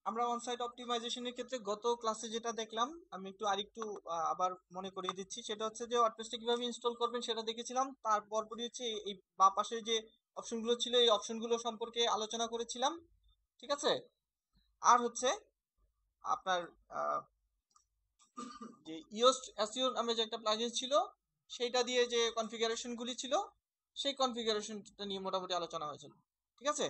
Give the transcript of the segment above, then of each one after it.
আমরা অনসাইট অপটিমাইজেশনের ক্ষেত্রে গত ক্লাসে যেটা দেখলাম, আমি আরেকটু আবার মনে করিয়ে দিচ্ছি। সেটা হচ্ছে যে ওয়ার্ডপ্রেসটা কিভাবে ইনস্টল করবেন সেটা দেখেছিলাম। তারপরই হচ্ছে এই বা পাশে যে অপশনগুলো ছিল এই অপশনগুলো সম্পর্কে আলোচনা করেছিলাম। ঠিক আছে। আর হচ্ছে আপনার যে ইয়োস্ট এসইও নামে যে একটা প্লাগইন ছিল, সেইটা দিয়ে যে কনফিগারেশনগুলি ছিল সেই কনফিগারেশনটা নিয়ে মোটামুটি আলোচনা হয়েছিল। ঠিক আছে।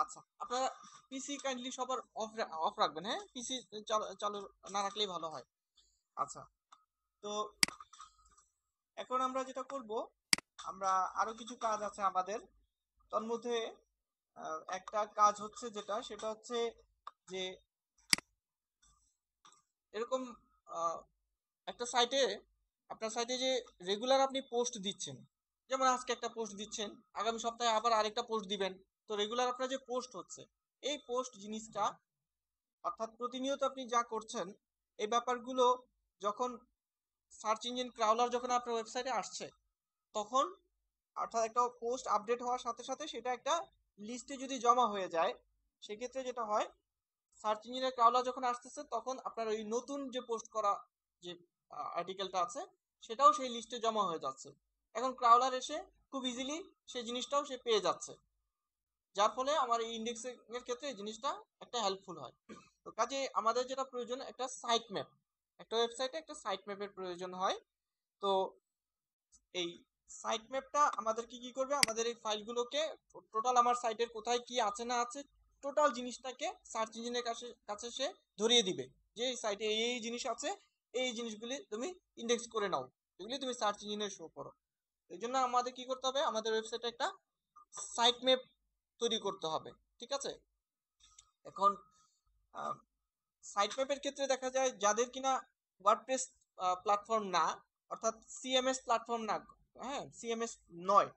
আচ্ছা, আপনারা পিসি কাইন্ডলি সবার অফ অফ রাখবেন। হ্যাঁ, পিসি চালু না রাখলেই ভালো হয়। আচ্ছা, তো এখন আমরা যেটা করব, আমরা আরো কিছু কাজ আছে আমাদের। তার মধ্যে একটা কাজ হচ্ছে সেটা হচ্ছে যে এরকম একটা সাইটে, আপনার সাইটে যে রেগুলার আপনি পোস্ট দিচ্ছেন, যেমন আজকে একটা পোস্ট দিচ্ছেন, আগামী সপ্তাহে আবার আরেকটা পোস্ট দিবেন। তো রেগুলার আপনার যে পোস্ট হচ্ছে, এই পোস্ট জিনিসটা অর্থাৎ প্রতিনিয়ত আপনি যা করছেন এই ব্যাপারগুলো যখন সার্চ ইঞ্জিন ক্রাউলার যখন আপনার ওয়েবসাইটে আসছে, তখন অর্থাৎ একটা পোস্ট আপডেট হওয়ার সাথে সাথে সেটা একটা লিস্টে যদি জমা হয়ে যায়, সেক্ষেত্রে যেটা হয়, সার্চ ইঞ্জিনের ক্রাউলার যখন আসতেছে তখন আপনার ওই নতুন যে পোস্ট করা যে আর্টিকেলটা আছে সেটাও সেই লিস্টে জমা হয়ে যাচ্ছে। এখন ক্রাউলার এসে খুব ইজিলি সেই জিনিসটাও সে পেয়ে যাচ্ছে, যার ফলে আমার এই ইন্ডেক্সিং এর ক্ষেত্রে এই জিনিসটা একটা হেল্পফুল হয়। তো কাজে আমাদের যেটা প্রয়োজন, একটা সাইট ম্যাপ, একটা ওয়েবসাইটে একটা সাইট ম্যাপের প্রয়োজন হয়। তো এই সাইট ম্যাপটা আমাদেরকে কি করবে, আমাদের এই ফাইলগুলোকে টোটাল আমার সাইটের কোথায় কি আছে না আছে টোটাল জিনিসটাকে সার্চ ইঞ্জিনের কাছে কাছে সে ধরিয়ে দিবে যে এই সাইটে এই জিনিস আছে, এই জিনিসগুলি তুমি ইন্ডেক্স করে নাও, এগুলি তুমি সার্চ ইঞ্জিনে শো করো। এই জন্য আমাদের কি করতে হবে, আমাদের ওয়েবসাইটে একটা সাইট ম্যাপ তৈরি করতে হবে। ঠিক আছে। এখন সাইট ম্যাপের ক্ষেত্রে দেখা যায় যাদের কিনা ওয়ার্ডপ্রেস প্ল্যাটফর্ম না, অর্থাৎ সিএমএস প্ল্যাটফর্ম না, হ্যাঁ সিএমএস নয়,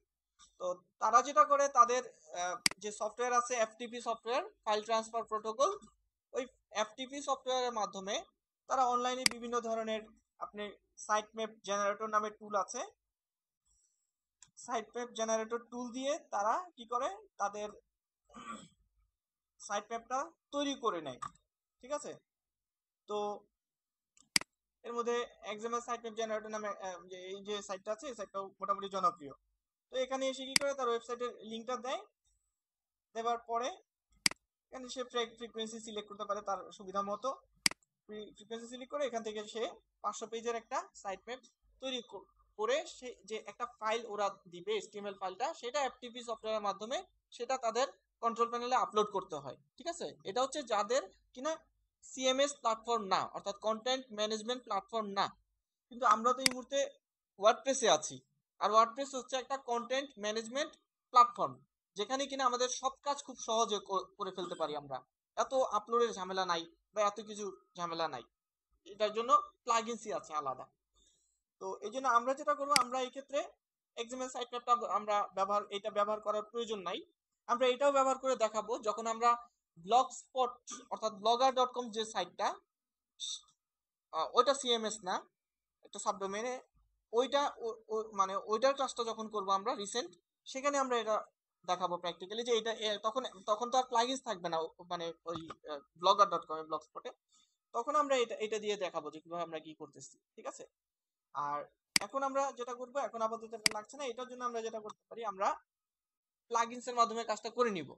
তো তারা যেটা করে তাদের যে সফটওয়্যার আছে FTP software, file transfer protocol, ওই এফটিপি সফটওয়্যারের মাধ্যমে তারা অনলাইনে বিভিন্ন ধরনের আপনি সাইট ম্যাপ জেনারেটর নামে টুল আছে, সাইট ম্যাপ জেনারেটর টুল দিয়ে তারা কি করে তাদের সাইট ম্যাপটা তৈরি করে নেয়। ঠিক আছে। তো এর মধ্যে এক্সাম্পল সাইট ম্যাপ জেনারেটর নামে যে এই যে সাইটটা আছে এই সাইটটাও মোটামুটি জনপ্রিয়। তো এখানে এসে কি করে তার ওয়েবসাইটের লিঙ্কটা দেয়, দেওয়ার পরে এখানে সে ফ্রিকোয়েন্সি সিলেক্ট করতে পারে তার সুবিধা মতো। ফ্রিকোয়েন্সি সিলেক্ট করে এখান থেকে সে 500 পেজের একটা সাইট ম্যাপ তৈরি করে সে যে একটা ফাইল ওরা দিবে এচটিএমএল ফাইলটা, সেটা এফটিপি সফটওয়্যারের মাধ্যমে সেটা তাদের কন্ট্রোল প্যানেলে আপলোড করতে হয়। ঠিক আছে। এটা হচ্ছে যাদের কিনা সিএমএস প্ল্যাটফর্ম না, অর্থাৎ কন্টেন্ট ম্যানেজমেন্ট প্ল্যাটফর্ম না। কিন্তু আমরা তো এই মুহূর্তে ওয়ার্ডপ্রেসে আছি, আর ওয়ার্ডপ্রেস হচ্ছে একটা কন্টেন্ট ম্যানেজমেন্ট প্ল্যাটফর্ম, যেখানে কিনা আমাদের সব কাজ খুব সহজে করে ফেলতে পারি আমরা। এত আপলোডের ঝামেলা নাই বা এত কিছু ঝামেলা নাই, এটার জন্য প্লাগইনসই আছে আলাদা। তো এই জন্য আমরা যেটা করবো, আমরা এই ক্ষেত্রে এক্সএমএল সাইট ম্যাপটা আমরা ব্যবহার করার প্রয়োজন নাই। আমরা এটাও ব্যবহার করে দেখাবো যখন আমরা ব্লগ স্পট অর্থাৎ blogger.com যে সাইটটা, ওইটা সিএমএস না, একটা সাবডোমেনে, ওইটা মানে ওইটার কাজটা যখন করব আমরা রিসেন্ট, সেখানে আমরা এটা দেখাবো প্র্যাকটিক্যালি যে এটা তখন তখন তো আর প্লাগইনস থাকবে না মানে ওই blogger.com এ ব্লগ স্পটে, তখন আমরা এটা এটা দিয়ে দেখাবো যে কিভাবে আমরা কি করতেছি। ঠিক আছে। আর এখন আমরা যেটা করব, এখন আপাতত এটা লাগছে না, এটার জন্য আমরা যেটা করতে পারি, আমরা প্লাগইনস এর মাধ্যমে কাজটা করে নিব।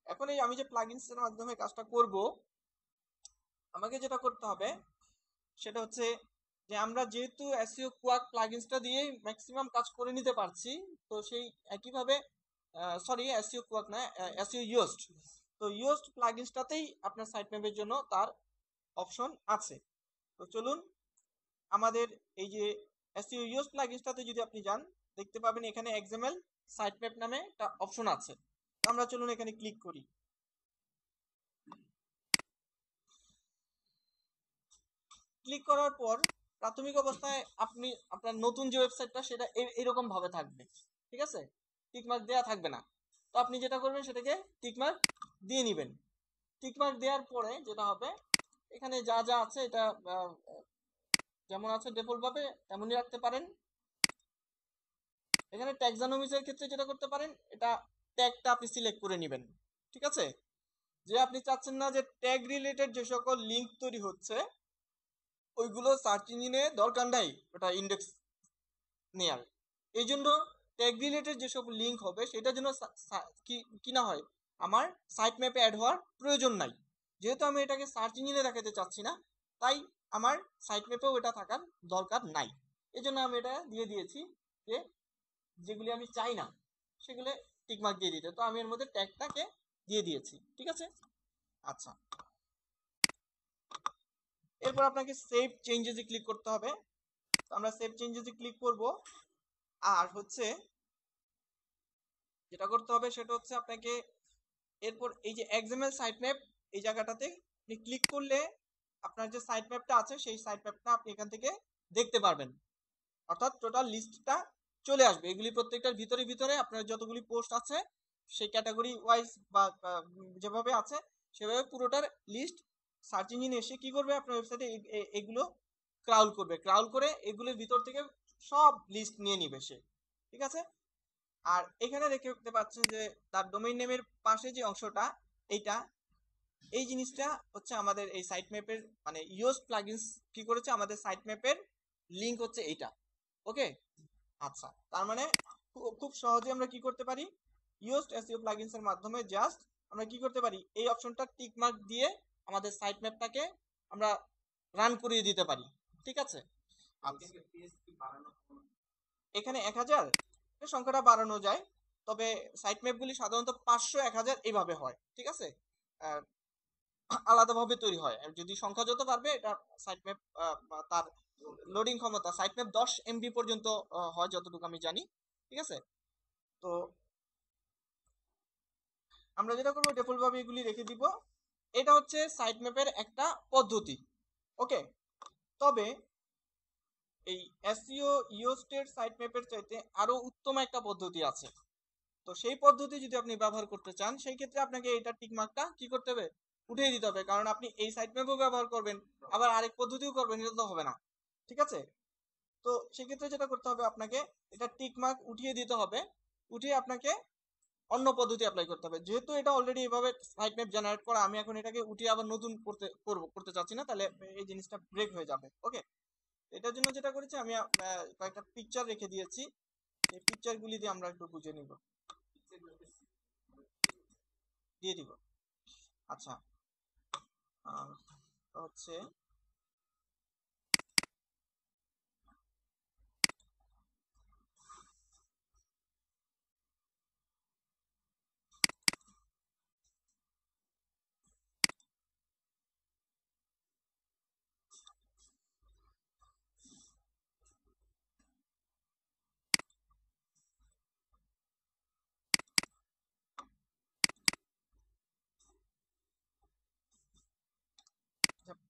এখন এই আমি যে প্লাগইনস এর মাধ্যমে কাজটা করব, আমাকে যেটা করতে হবে সেটা হচ্ছে যে আমরা যেহেতু এসইও কোয়াক প্লাগইনসটা দিয়েই ম্যাক্সিমাম কাজ করে নিতে পারছি, তো সেই একইভাবে সরি এসইও কোয়াক না, এসইও ইয়োস্ট, তো ইয়োস্ট প্লাগইনসটাতেই আপনার সাইট ম্যাপের জন্য তার অপশন আছে। তো চলুন আমাদের এই যে এসইও ইয়োস্ট প্লাগইনসটাতে যদি আপনি যান, দেখতে পাবেন এখানে এক্সএমএল সাইট ম্যাপ নামে একটা অপশন আছে। তো আমরা চলুন এখানে ক্লিক করি। ক্লিক করার পর প্রাথমিক অবস্থায় আপনি আপনার নতুন যে ওয়েবসাইটটা সেটা এরকম ভাবে থাকবে। ঠিক আছে। টিকমার্ক দেওয়া থাকবে না। তো আপনি যেটা করবেন সেটাকে টিকমার্ক দিয়ে নেবেন। টিকমার্ক দেওয়ার পরে যেটা হবে, এখানে যা যা আছে এটা যেমন আছে ডিফল্ট ভাবে তেমনই রাখতে পারেন। এখানে ট্যাক্সোনমিজের ক্ষেত্রে যেটা করতে পারেন, এটা ট্যাগটা আপনি সিলেক্ট করে নেবেন। ঠিক আছে। যে আপনি চাচ্ছেন না যে ট্যাগ রিলেটেড যে সকল লিঙ্ক তৈরি হচ্ছে ওইগুলো সার্চ ইঞ্জিনে দরকার নাই ওটা ইন্ডেক্স নেয়ার। এই জন্য ট্যাগ রিলেটেড যেসব লিঙ্ক হবে সেটার জন্য কি না হয়, আমার সাইট ম্যাপে অ্যাড হওয়ার প্রয়োজন নাই। যেহেতু আমি এটাকে সার্চ ইঞ্জিনে দেখাতে চাচ্ছি না, তাই আমার সাইট ম্যাপেও এটা থাকার দরকার নাই। এই জন্য আমি এটা দিয়ে দিয়েছি যে যেগুলি আমি চাই না সেগুলো টিকমার্ক দিয়ে দিতে। তো আমি এর মধ্যে ট্যাগটাকে দিয়ে দিয়েছি, ঠিক আছে। আচ্ছা, এরপর আপনাকে সেভ চেঞ্জেসে ক্লিক করতে হবে। তো আমরা সেভ চেঞ্জেসে ক্লিক করব। আর হচ্ছে যেটা করতে হবে সেটা হচ্ছে আপনাকে এরপর এই যে এক্সএমএল সাইট ম্যাপ এই জায়গাটাতে আপনি ক্লিক করলে আপনার যে সাইট ম্যাপটা আছে সেই সাইট ম্যাপটা আপনি এখান থেকে দেখতে পারবেন। অর্থাৎ টোটাল লিস্টটা চলে আসবে। এগুলি প্রত্যেকটার ভিতরে ভিতরে আপনার যতগুলি পোস্ট আছে সেই ক্যাটাগরি ওয়াইজ বা যেভাবে আছে সেভাবে পুরোটার লিস্ট সার্চ ইঞ্জিন এসে কি করবে, আপনার ওয়েবসাইটে এগুলো ক্রাউল করবে। ক্রাউল করে এগুলোর ভিতর থেকে সব লিস্ট নিয়ে নিবে সে, ঠিক আছে। আর এখানে দেখতে পাচ্ছেন যে তার ডোমেইন নেমের পাশে যে অংশটা এইটা, এই জিনিসটা হচ্ছে আমাদের এই সাইট ম্যাপের মানে ইউজ প্লাগইনস কি করেছে, আমাদের সাইট ম্যাপের লিংক হচ্ছে এইটা। ওকে, আচ্ছা, তার মানে খুব সহজে আমরা কি করতে পারি, ইউজড এসইও প্লাগইনস এর মাধ্যমে জাস্ট আমরা কি করতে পারি, এই অপশনটা টিক মার্ক দিয়ে আমাদের সাইট ম্যাপটাকে আমরা রান করিয়ে দিতে পারি, ঠিক আছে। এখানে 1000 এই সংখ্যাটা বাড়ানো যায়, তবে সাইট ম্যাপগুলি সাধারণত 500 1000 এইভাবে হয়, ঠিক আছে। আহ, আলাদাভাবে তৈরি হয়। আর যদি সংখ্যা যত বাড়বে এটা সাইট ম্যাপ তার লোডিং ক্ষমতা সাইট ম্যাপ 10 এমবি পর্যন্ত হয় যতটুকু আমি জানি, ঠিক আছে। তো আমরা যেটা করবো ডিফল্ট ভাবে এগুলি রেখে দিব। এটা হচ্ছে সাইট ম্যাপের একটা পদ্ধতি, ওকে। তবে এই এসইও ইওস্টের সাইট ম্যাপের চাইতে আরো উত্তম একটা পদ্ধতি আছে। তো সেই পদ্ধতি যদি আপনি ব্যবহার করতে চান সেই ক্ষেত্রে আপনাকে এটা টিক মার্কটা কি করতে হবে, উঠিয়ে দিতে হবে। কারণ আপনি এই সাইট ম্যাপও ব্যবহার করবেন আবার আরেক পদ্ধতিও করবেন, এটা তো হবে না, ঠিক আছে। তো সেক্ষেত্রে যেটা করতে হবে আপনাকে এটা টিক মার্ক উঠিয়ে দিতে হবে। উঠিয়ে আপনাকে অন্য পদ্ধতি অ্যাপ্লাই করতে হবে। যেহেতু এটা অলরেডি এভাবে সাইট ম্যাপ জেনারেট করা, আমি এখন এটাকে উঠিয়ে আবার নতুন করতে চাচ্ছি না, তাহলে এই জিনিসটা ব্রেক হয়ে যাবে, ওকে। এটার জন্য যেটা করেছি আমি কয়েকটা পিকচার রেখে দিয়েছি, এই পিকচারগুলি দিয়ে আমরা একটু বুঝে নিব, দিয়ে দিব। আচ্ছা, হচ্ছে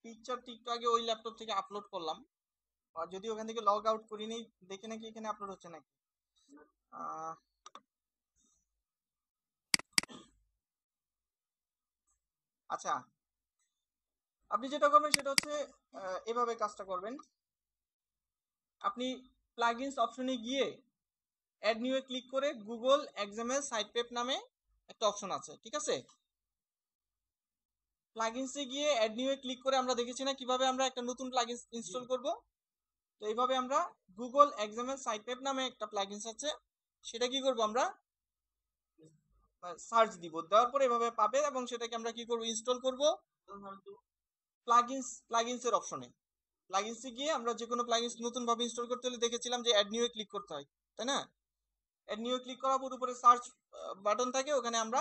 পিকচারটি একটু আগে ওই ল্যাপটপ থেকে আপলোড করলাম, আর যদি ওখান থেকে লগ আউট করিনি দেখে নাকি এখানে আপলোড হচ্ছে নাকি। আহ, আচ্ছা, আপনি যেটা করবেন সেটা হচ্ছে এভাবে কাজটা করবেন। আপনি প্লাগইনস অপশনে গিয়ে অ্যাড নিউ এ ক্লিক করে গুগল এক্সএমএল সাইট পেপ নামে একটা অপশন আছে, ঠিক আছে। প্লাগইনসে গিয়ে অ্যাড নিউ এ ক্লিক করে আমরা দেখেছি না কিভাবে আমরা একটা নতুন প্লাগইনস ইনস্টল করব। তো এইভাবে আমরা গুগল এক্সএমএল সাইট পেপ নামে একটা প্লাগইনস আছে, সেটা কি করব, আমরা সার্চ দিব, দেওয়ার পরে এভাবে পাবে এবং সেটাকে আমরা কি করব, ইনস্টল করব প্লাগইনসের অপশনে। প্লাগইনসে গিয়ে আমরা যে কোনো প্লাগইনস নতুন ভাবে ইনস্টল করতে হলে দেখেছিলাম যে অ্যাড নিউ এ ক্লিক করতে হয়, তাই না। অ্যাড নিউ ক্লিক করার পর উপরে সার্চ বাটন থাকে, ওখানে আমরা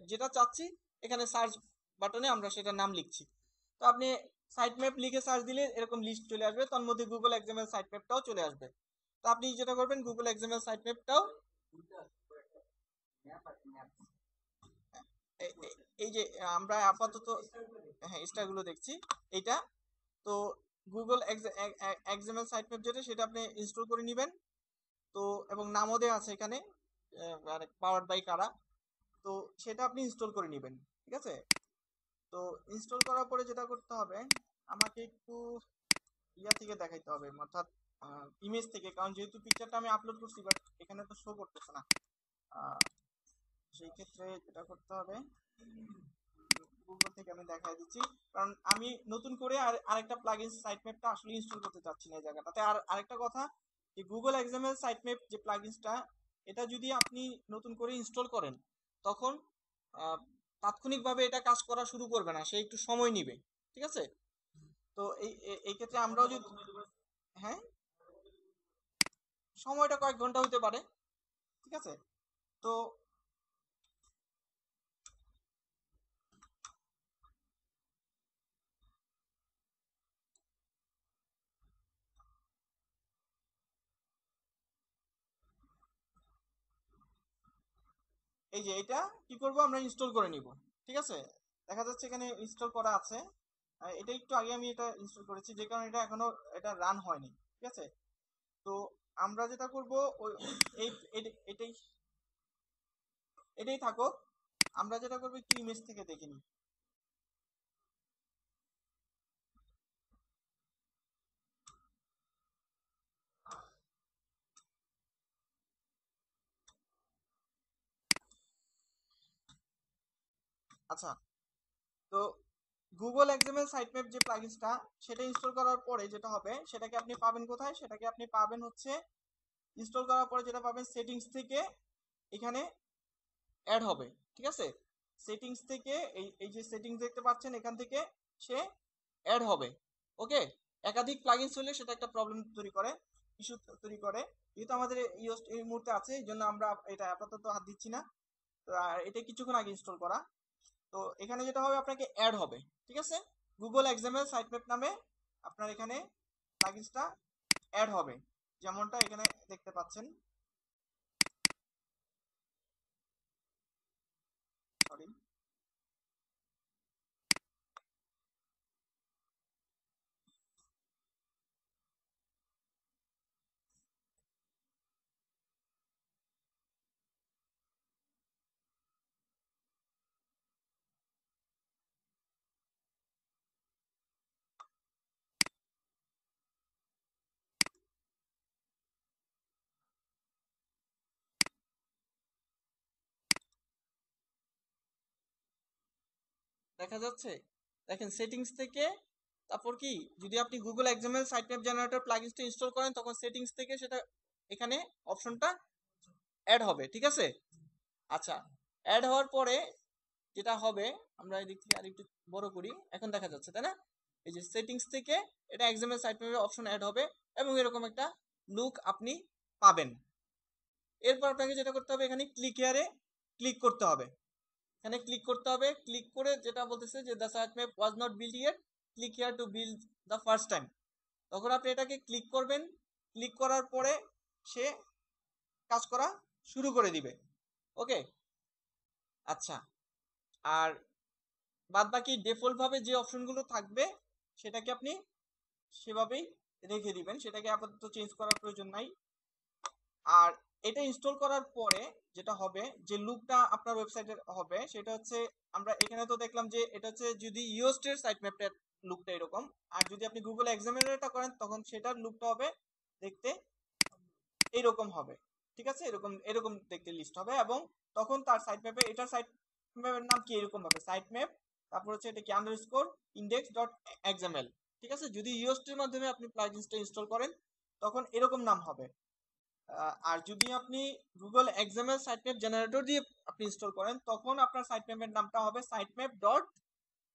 যেটা চাচ্ছি এখানে সার্চ বাটনে আমরা সেটার নাম লিখছি। তো আপনি সাইট ম্যাপ লিখে সার্চ দিলে এরকম লিস্ট চলে আসবে, তার মধ্যে গুগল এক্সএমএল সাইট ম্যাপটাও চলে আসবে। তো আপনি যেটা করবেন গুগল এক্সএমএল সাইট ম্যাপটাও এই যে আমরা আপাতত হ্যাঁ স্টারগুলো দেখছি এইটা। তো গুগল এক্সএমএল সাইট ম্যাপ যেটা সেটা আপনি ইনস্টল করে নেবেন। তো এবং নামও দেওয়া আছে এখানে পাওয়ার্ড বাই কারা। তো সেটা আপনি ইনস্টল করে নেবেন, ঠিক আছে। তো ইনস্টল করার পরে যেটা করতে হবে আমাকে একটু ইয়া থেকে দেখাইতে হবে, অর্থাৎ ইমেজ থেকে, কারণ যেহেতু পিকচারটা আমি আপলোড করছি বাট এখানে তো শো করতেছে না। আহ, সেই ক্ষেত্রে যেটা করতে হবে আমি দেখাই দিচ্ছি, কারণ আমি নতুন করে আরেকটা প্লাগইন সাইটম্যাপটা আসলে ইনস্টল করতে চাচ্ছি না এই জায়গাটাতে। আর আরেকটা কথা, যে গুগল এক্সএমএল সাইটম্যাপ যে প্লাগইনসটা, এটা যদি আপনি নতুন করে ইনস্টল করেন তখন আহ, তাৎক্ষণিকভাবে এটা কাজ করা শুরু করবে না, সে একটু সময় নিবে। ঠিক আছে? তো এই ক্ষেত্রে আমরাও যদি, হ্যাঁ, সময়টা কয়েক ঘন্টা হতে পারে। ঠিক আছে? তো এই যে এটা কি করব, আমরা ইনস্টল করে নিব। ঠিক আছে? দেখা যাচ্ছে এখানে ইনস্টল করা আছে। এটা একটু আগে আমি এটা ইনস্টল করেছি, যে কারণে এটা এখনো এটা রান হয়নি। ঠিক আছে? তো আমরা যেটা করব, ওই এই এটাই এটাই থাকুক। আমরা যেটা করবো একটু ইমেজ থেকে দেখে নিই। আচ্ছা, তো গুগল এক্সএমএল সাইটম্যাপ যে প্লাগইনসটা, সেটা ইনস্টল করার পরে যেটা হবে, সেটাকে আপনি পাবেন কোথায়? সেটাকে আপনি পাবেন হচ্ছে, ইনস্টল করার পরে যেটা পাবেন, সেটিংস থেকে এখানে অ্যাড হবে। ঠিক আছে? সেটিংস থেকে এই এই যে সেটিংস দেখতে পাচ্ছেন, এখান থেকে সে অ্যাড হবে। ওকে? একাধিক প্লাগইনস হলে সেটা একটা প্রবলেম তৈরি করে, ইস্যু তৈরি করে। যেহেতু আমাদের ইউজ এই মুহূর্তে আছে, এই জন্য আমরা এটা আপাতত হাত দিচ্ছি না। তো আর এটা কিছুক্ষণ আগে ইনস্টল করা। তো এখানে যেটা হবে, আপনাকে অ্যাড হবে। ঠিক আছে? গুগল এক্সএমএল সাইটম্যাপ নামে আপনার এখানে প্লাগইনসটা অ্যাড হবে, যেমনটা এখানে দেখতে পাচ্ছেন। সরি, দেখা যাচ্ছে? দেখেন সেটিংস থেকে, তারপর কি, যদি আপনি গুগল এক্সএমএল সাইটম্যাপ জেনারেটর প্লাগইনসটা ইনস্টল করেন, তখন সেটিংস থেকে সেটা এখানে অপশনটা অ্যাড হবে। ঠিক আছে? আচ্ছা, অ্যাড হওয়ার পরে যেটা হবে, আমরা এদিক থেকে আরেকটু বড় করি, এখন দেখা যাচ্ছে তাই না? এই যে সেটিংস থেকে এটা এক্সএমএল সাইটম্যাপের অপশন অ্যাড হবে, এবং এরকম একটা লুক আপনি পাবেন। এরপর আপনাকে যেটা করতে হবে, এখানে ক্লিক হিয়ারে ক্লিক করতে হবে। এখানে ক্লিক করতে হবে, ক্লিক করে যেটা বলতেছে যে the site map was not build yet, click here to build the first time. তখন আপনি এটাকে ক্লিক করবেন। ক্লিক করার পরে সে কাজ করা শুরু করে দিবে। ওকে? আচ্ছা, আর বাদ বাকি ডিফল্ট ভাবে যে অপশনগুলো থাকবে, সেটাকে আপনি সেভাবেই রেখে দিবেন, সেটাকে আপাতত চেঞ্জ করার প্রয়োজন নাই। আর এটা ইনস্টল করার পরে যেটা হবে, যে লুকটা আপনার ওয়েবসাইটের হবে, সেটা হচ্ছে, আমরা এখানে তো দেখলাম যে এটা হচ্ছে যদি ইওস্ট এর সাইট ম্যাপটার লুকটা এরকম, আর যদি আপনি গুগল এক্সামিনারটা করেন তখন সেটার লুকটা হবে দেখতে এইরকম হবে। ঠিক আছে? এরকম এরকম দেখতে লিস্ট হবে, এবং তখন তার সাইট ম্যাপে, এটার সাইট ম্যাপের নাম কি এরকম হবে, সাইট ম্যাপ, তারপর হচ্ছে এটা কি আন্ডারস্কোর ইন্ডেক্স ডট এক্সএমএল। ঠিক আছে? যদি ইওস্ট এর মাধ্যমে আপনি প্লাগইনসটা ইনস্টল করেন তখন এরকম নাম হবে। আর যদি আপনি গুগল এক্সএমএল সাইটম্যাপ জেনারেটর দিয়ে আপনি ইনস্টল করেন, তখন আপনার সাইটম্যাপের নামটা হবে সাইটম্যাপ ডট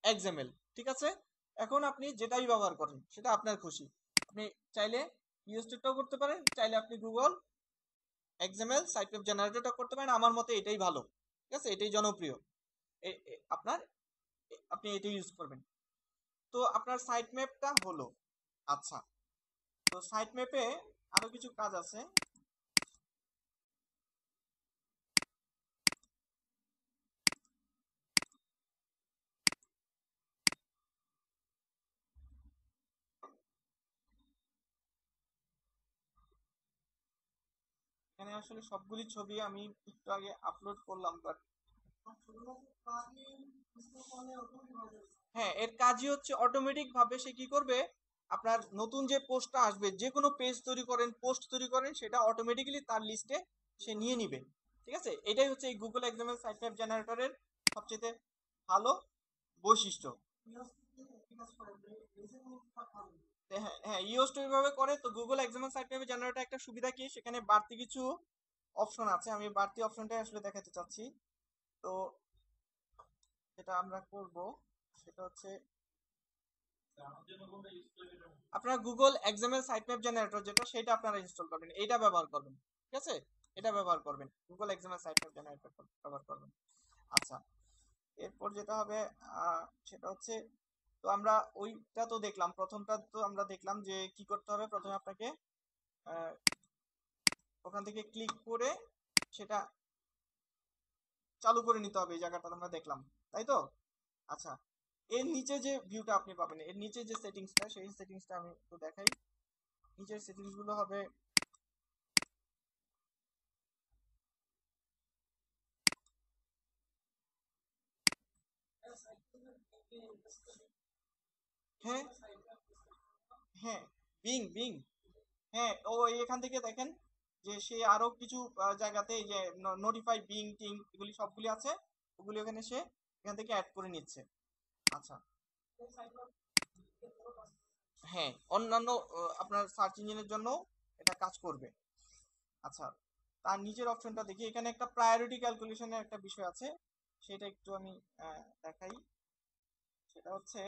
এক্সএমএল। ঠিক আছে? এখন আপনি যেটাই ব্যবহার করেন সেটা আপনার খুশি। আপনি চাইলে ইউএসটিটাও করতে পারেন, চাইলে আপনি গুগল এক্সএমএল সাইটম্যাপ জেনারেটরটা করতে পারেন। আমার মতে এটাই ভালো। ঠিক আছে? এটাই জনপ্রিয়। আপনার, আপনি এটাই ইউজ করবেন। তো আপনার সাইট ম্যাপটা হলো। আচ্ছা, তো সাইট ম্যাপে আরো কিছু কাজ আছে। এখানে আসলে সবগুলি ছবি আমি একটু আগে আপলোড করলাম, বাট হ্যাঁ, এর কাজই হচ্ছে অটোমেটিক ভাবে সে কি করবে, আপনার নতুন যে পোস্টটা আসবে, যে কোনো পেজ তৈরি করেন, পোস্ট তৈরি করেন, সেটা অটোমেটিক্যালি তার লিস্টে সে নিয়ে নিবে। ঠিক আছে? এটাই হচ্ছে এই গুগল এক্সাম্পল সাইট ম্যাপ জেনারেটরের সবচেয়ে ভালো বৈশিষ্ট্য। হ্যাঁ হ্যাঁ, ইউজ টু এইভাবে করে। তো Google example site map generator একটা সুবিধা কি, সেখানে বাড়তি কিছু অপশন আছে, আমি বাড়তি অপশনটাই আসলে দেখাতে চাচ্ছি। তো যেটা আমরা করব সেটা হচ্ছে আপনারা Google example site map generator যেটা, সেটা আপনারা ইনস্টল করবেন, এইটা ব্যবহার করবেন। ঠিক আছে, এটা ব্যবহার করবেন, Google example site map generator ব্যবহার করবেন। আচ্ছা, এরপর যেটা হবে সেটা হচ্ছে, তো আমরা ওইটা তো দেখলাম, প্রথমটা তো আমরা দেখলাম যে কি করতে হবে। প্রথমে আপনাকে আহ, ওখান থেকে ক্লিক করে সেটা চালু করে নিতে হবে, এই জায়গাটা আমরা দেখলাম, তাই তো? আচ্ছা, এর নিচে যে ভিউটা আপনি পাবেন, এর নিচে যে সেটিংসটা, সেই সেটিংসটা আমি একটু দেখাই। নিচের সেটিংস গুলো হবে, হ্যাঁ হ্যাঁ, বিং বিং, হ্যাঁ ও এখান থেকে দেখেন যে সে আরো কিছু জায়গাতে এই যে নোটিফাই বিং টিং এগুলি সবগুলি আছে, ওগুলি ওখানে সে এখান থেকে অ্যাড করে নিচ্ছে। আচ্ছা, হ্যাঁ, অন্যান্য আপনার সার্চ ইঞ্জিনের জন্য এটা কাজ করবে। আচ্ছা, তার নিচের অপশনটা দেখি, এখানে একটা প্রায়োরিটি ক্যালকুলেশনের একটা বিষয় আছে, সেটা একটু আমি দেখাই। সেটা হচ্ছে,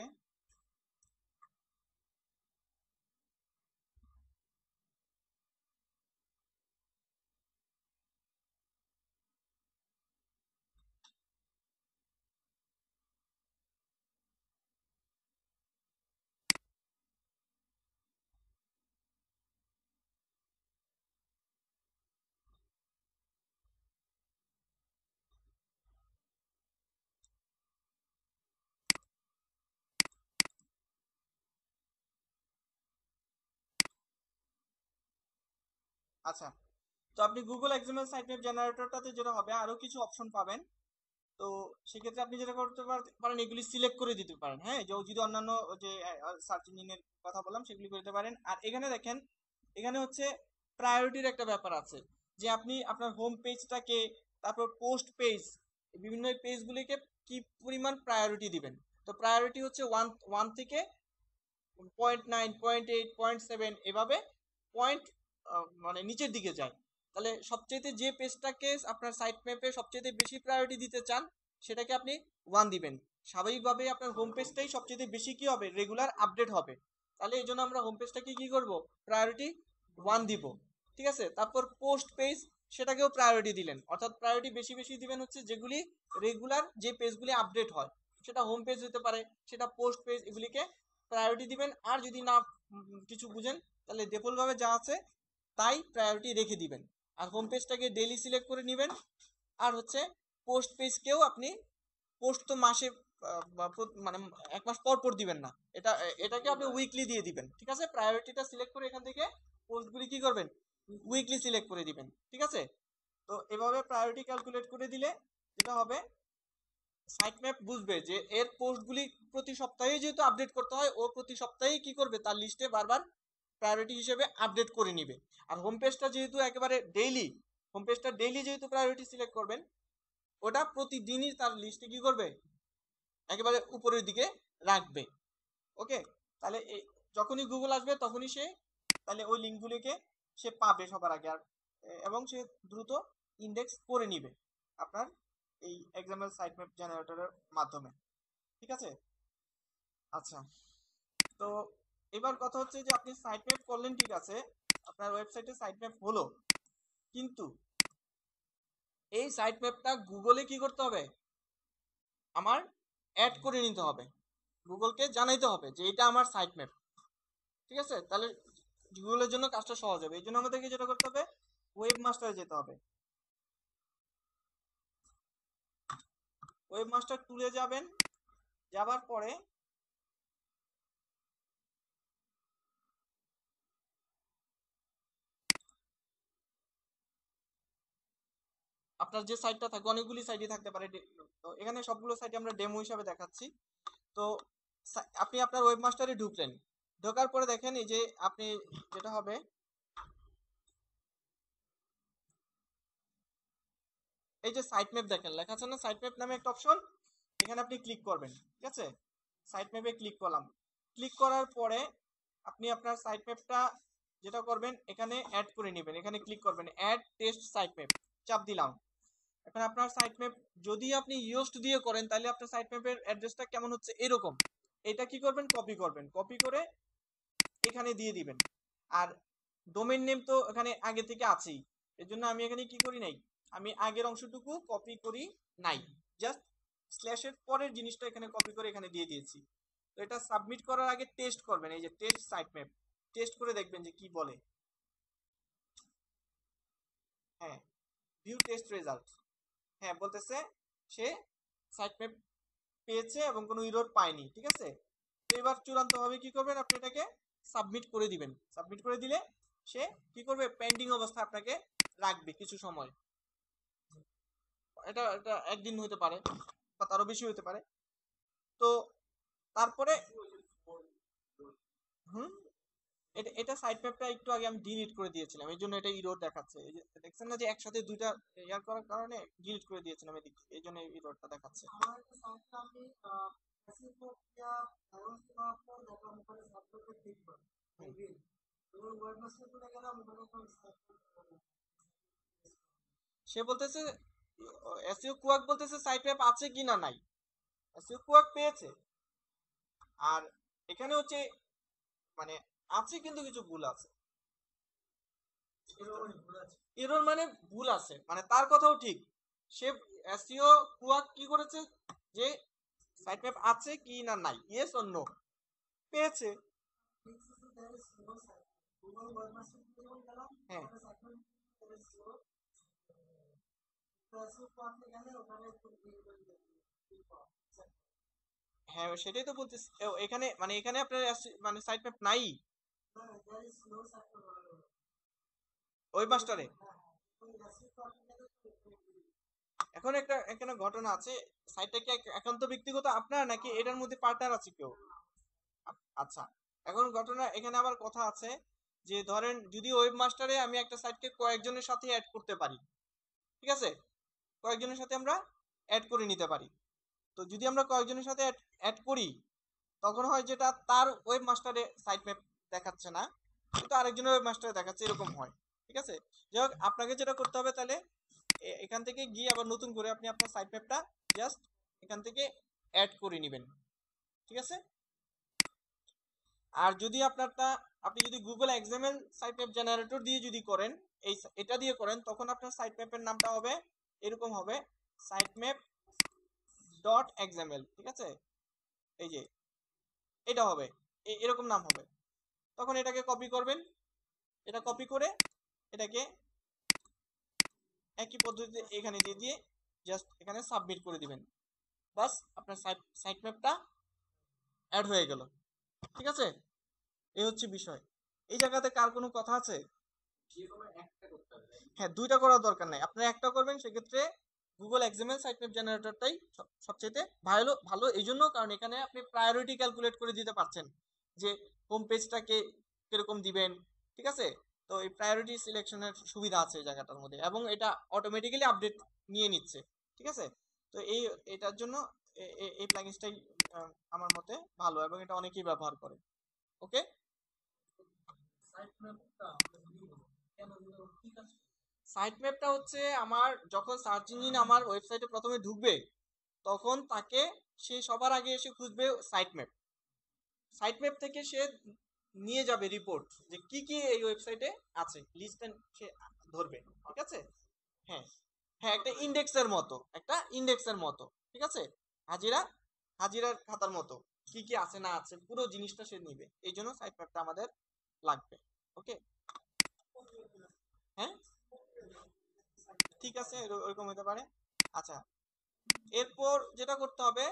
আচ্ছা, তো আপনি গুগল এক্সএমএল সাইট ম্যাপ জেনারেটরটাতে যেটা হবে, আরো কিছু অপশন পাবেন। তো সেক্ষেত্রে আপনি যেটা করতে পারেন, এগুলি সিলেক্ট করে দিতে পারেন। হ্যাঁ, যে যদি অন্যান্য যে সার্চ ইঞ্জিনের কথা বললাম সেগুলি করতে পারেন। আর এখানে দেখেন, এখানে হচ্ছে প্রায়োরিটির একটা ব্যাপার আছে, যে আপনি আপনার হোম পেজটাকে, তারপর পোস্ট পেজ, বিভিন্ন পেজগুলিকে কি পরিমাণ প্রায়োরিটি দিবেন। তো প্রায়োরিটি হচ্ছে ওয়ান ওয়ান থেকে 0.9, 0.8, 0.7 এভাবে পয়েন্ট মানে নিচের দিকে যায়। তাহলে সবচেয়ে যে পেজটাকে আপনার সাইট ম্যাপে সবচেয়ে বেশি প্রায়োরিটি দিতে চান, সেটাকে আপনি ওয়ান দিবেন। স্বাভাবিকভাবে আপনার হোম পেজটাই সবচেয়ে বেশি কি হবে, রেগুলার আপডেট হবে। তাহলে এই জন্য আমরা হোম পেজটাকে কি করব, প্রায়োরিটি ওয়ান দিব। ঠিক আছে, তারপর পোস্ট পেজ, সেটাকেও প্রায়োরিটি দিলেন, অর্থাৎ প্রায়োরিটি বেশি বেশি দিবেন হচ্ছে যেগুলি রেগুলার, যে পেজগুলি আপডেট হয়, সেটা হোম পেজ হতে পারে, সেটা পোস্ট পেজ, এগুলিকে প্রায়োরিটি দিবেন। আর যদি না কিছু বুঝেন, তাহলে ডিফল্ট ভাবে যা আছে তাই প্রায়োরিটি রেখে দিবেন। আর হোম পেজটাকে ডেইলি সিলেক্ট করে নেবেন। আর হচ্ছে পোস্ট পেজকেও আপনি, পোস্ট তো মাসে মানে 1 মাস পর পর দিবেন না, এটাকে আপনি উইকলি দিয়ে দিবেন। ঠিক আছে, প্রায়োরিটিটা সিলেক্ট করে এখান থেকে পোস্টগুলি কি করবেন, উইকলি সিলেক্ট করে দিবেন। ঠিক আছে, তো এভাবে প্রায়োরিটি ক্যালকুলেট করে দিলে যেটা হবে, সাইট ম্যাপ বুঝবে যে এর পোস্টগুলি প্রতি সপ্তাহে যেহেতু আপডেট করতে হয়, ও প্রতি সপ্তাহেই কি করবে, তার লিস্টে বারবার প্রায়োরিটি হিসেবে আপডেট করে নিবে। আর হোম পেজটা যেহেতু একেবারে ডেইলি, হোম পেজটা ডেইলি যেহেতু প্রায়োরিটি সিলেক্ট করবেন, ওটা প্রতিদিনই তার লিস্টে কি করবে, একেবারে উপরের দিকে রাখবে। ওকে, তাহলে যখনই গুগল আসবে তখনই সে তাহলে ওই লিঙ্কগুলিকে সে পাবে সবার আগে। আর এবং সে দ্রুত ইন্ডেক্স করে নিবে আপনার এই এক্সাম্পল সাইট ম্যাপ জেনারেটরের মাধ্যমে। ঠিক আছে, আচ্ছা, তো এবার কথা হচ্ছে যে আপনি সাইট ম্যাপ করলেন, ঠিক আছে, আপনার ওয়েবসাইটে সাইট ম্যাপ হলো, কিন্তু এই সাইট ম্যাপটা গুগলে কি করতে হবে, আমার অ্যাড করে নিতে হবে, গুগলকে জানাইতে হবে যে এটা আমার সাইট ম্যাপ। ঠিক আছে, তাহলে গুগলের জন্য কাজটা সহজ হবে। এই জন্য আমাদেরকে যেটা করতে হবে, ওয়েব মাস্টারে যেতে হবে। ওয়েব মাস্টার টুলে যাবেন, যাবার পরে আপনার যে সাইটটা থাকে, অনেকগুলি সাইটই থাকতে পারে, তো এখানে সবগুলো সাইট আমরা ডেমো হিসাবে দেখাচ্ছি। তো আপনি আপনার ওয়েব মাস্টারে ঢুকলেন, ঢোকার পরে দেখেন এই যে আপনি যেটা হবে, এই যে সাইট ম্যাপ দেখেন লেখা আছে না, সাইট ম্যাপ নামে একটা অপশন, এখানে আপনি ক্লিক করবেন, ঠিক আছে? সাইট ম্যাপে ক্লিক করলাম। ক্লিক করার পরে আপনি আপনার সাইট ম্যাপটা যেটা করবেন এখানে অ্যাড করে নেবেন। এখানে ক্লিক করবেন অ্যাড টেস্ট সাইট ম্যাপ, চাপ দিলাম। এখন আপনার সাইট ম্যাপ যদি আপনি ইয়োস্ট দিয়ে করেন তাহলে আপনার সাইট ম্যাপের অ্যাড্রেসটা কেমন হচ্ছে এরকম। এটা কি করবেন, কপি করবেন, কপি করে এখানে দিয়ে দিবেন। আর ডোমেইন নেম তো এখানে আগে থেকে আছেই, এর জন্য আমি এখানে কি করি নাই, আমি আগের অংশটুকু কপি করি নাই, জাস্ট স্ল্যাশের পরের জিনিসটা এখানে কপি করে এখানে দিয়ে দিয়েছি। তো এটা সাবমিট করার আগে টেস্ট করবেন, এই যে টেস্ট সাইট ম্যাপ, টেস্ট করে দেখবেন যে কি বলে। হ্যাঁ, ভিউ টেস্ট রেজাল্ট, হ্যাঁ বলতেছে সে সাইট ম্যাপ পেয়েছে এবং কোনো এরর পায়নি, ঠিক আছে? তো এবার চূড়ান্তভাবে কি করবেন, আপনি এটাকে সাবমিট করে দিবেন। সাবমিট করে দিলে সে কি করবে, পেন্ডিং অবস্থা আপনাকে রাখবে কিছু সময়। এটা এটা একদিন হতে পারে বা তারও বেশি হতে পারে। তো তারপরে হুম, এটা এটা সাইড ম্যাপটা একটু আগে আমি ডিলিট করে দিয়েছিলাম, এই জন্য এটা ইরোর দেখাচ্ছে। এই যে দেখছেন না যে একসাথে দুইটা ইয়ার করার কারণে ডিলিট করে দিয়েছিলাম এদিকে, এই জন্য ইরোরটা দেখাচ্ছে। আমার একটা সাইটটা আমি ফেসবুক ইয়া অ্যাকাউন্ট করার পর দেখলাম ওখানে সাবস্ক্রাইব ক্লিক করি হুম। রিল এবং ওয়েবমাস্টার করে গেলাম ওখানে একটা সে বলতেছে এসইও কুয়াক বলতেছে সাইট ম্যাপ আছে কি না নাই, এসইও কুয়াক পেয়েছে। আর এখানে হচ্ছে মানে আছে কিন্তু কিছু ভুল আছে। এরর মানে ভুল আছে, মানে তার কথাও ঠিক। সে এসইও কুয়াক কি করেছে যে সাইট ম্যাপ আছে কি না নাই, ইয়েস অর নো, পেয়েছে। গুগল ওয়েবমাস্টার করে যখন গেলাম হ্যাঁ ওখানে সাবস্ক্রাইব স্লো ফেসবুক আপনি গেলে ওখানে একটু হ্যাঁ সেটাই তো বলতেছি। এখানে মানে এখানে আপনার মানে সাইট ম্যাপ নাই না there is slow server web মাস্টারে। হ্যাঁ ওই ফেসবুক আপনি গেলে এখন একটা এখানে ঘটনা আছে, সাইটটা কি একান্ত ব্যক্তিগত আপনার নাকি এটার মধ্যে পার্টনার আছে কেউ? আচ্ছা, এখন ঘটনা এখানে আবার কথা আছে যে ধরেন যদি ওয়েব মাস্টারে আমি একটা সাইটকে কয়েকজনের সাথে অ্যাড করতে পারি, ঠিক আছে? কয়েকজনের সাথে আমরা অ্যাড করে নিতে পারি। তো যদি আমরা কয়েকজনের সাথে অ্যাড করি তখন হয় যেটা তার ওয়েব মাস্টারে সাইট ম্যাপ দেখাচ্ছে না কিন্তু আরেকজনের ওয়েব মাস্টারে দেখাচ্ছে, এরকম হয়, ঠিক আছে? যাই হোক, আপনাকে যেটা করতে হবে তাহলে এখান থেকে গিয়ে আবার নতুন করে আপনি আপনার সাইট ম্যাপটা জাস্ট এখান থেকে অ্যাড করে নেবেন, ঠিক আছে? আর যদি আপনারটা আপনি যদি Google XML site map generator দিয়ে যদি করেন, এটা দিয়ে করেন, তখন আপনার সাইট ম্যাপের নামটা হবে এরকম হবে, সাইট ম্যাপ ডট এক্সএমএল, ঠিক আছে? এই যে এটা হবে, এরকম নাম হবে। তখন এটাকে কপি করবেন, এটা কপি করে এটাকে একই পদ্ধতিতে এখানে দিয়ে দিয়ে জাস্ট এখানে সাবমিট করে দিবেন। বাস আপনার সাইট ম্যাপটা অ্যাড হয়ে গেল, ঠিক আছে? এই হচ্ছে বিষয়। এই জায়গাতে কার কোনো কথা আছে? হ্যাঁ, দুইটা করার দরকার নাই, আপনারা একটা করবেন, সেক্ষেত্রে গুগল এক্সএমএল সাইট ম্যাপ জেনারেটরটাই সবচেয়ে ভালো ভালো এই জন্য কারণ এখানে আপনি প্রায়োরিটি ক্যালকুলেট করে দিতে পারছেন যে হোম পেজটাকে কিরকম দিবেন, ঠিক আছে? তো এই প্রায়োরিটি সিলেকশনের সুবিধা আছে এই জায়গাটার মধ্যে এবং এটা অটোমেটিক্যালি আপডেট নিয়ে নিচ্ছে, ঠিক আছে? তো এটার জন্য এই প্লাগইনসটাই আমার মতে ভালো এবং এটা অনেকেই ব্যবহার করে। ওকে, সাইট ম্যাপটা কেন কি কাজ সাইট ম্যাপটা হচ্ছে আমার যখন সার্চ ইঞ্জিন আমার ওয়েবসাইটে প্রথমে ঢুকবে তখন তাকে সে সবার আগে এসে খুঁজবে সাইট ম্যাপ, সাইট ম্যাপ থেকে সে নিয়ে যাবে রিপোর্ট যে কি কি এই ওয়েবসাইটে আছে, লিস্টটা সে ধরবে, ঠিক আছে? হ্যাঁ, হ্যাঁ একটা ইন্ডেক্সের মতো, একটা ইন্ডেক্সের মতো, ঠিক আছে? হাজিরা হাজিরার খাতার মতো কি কি আছে না আছে পুরো জিনিসটা সে নিবে, এই জন্য সাইট ম্যাপটা আমাদের লাগবে। ওকে, হ্যাঁ ঠিক আছে, ওইরকম হতে পারে। আচ্ছা, এরপর যেটা করতে হবে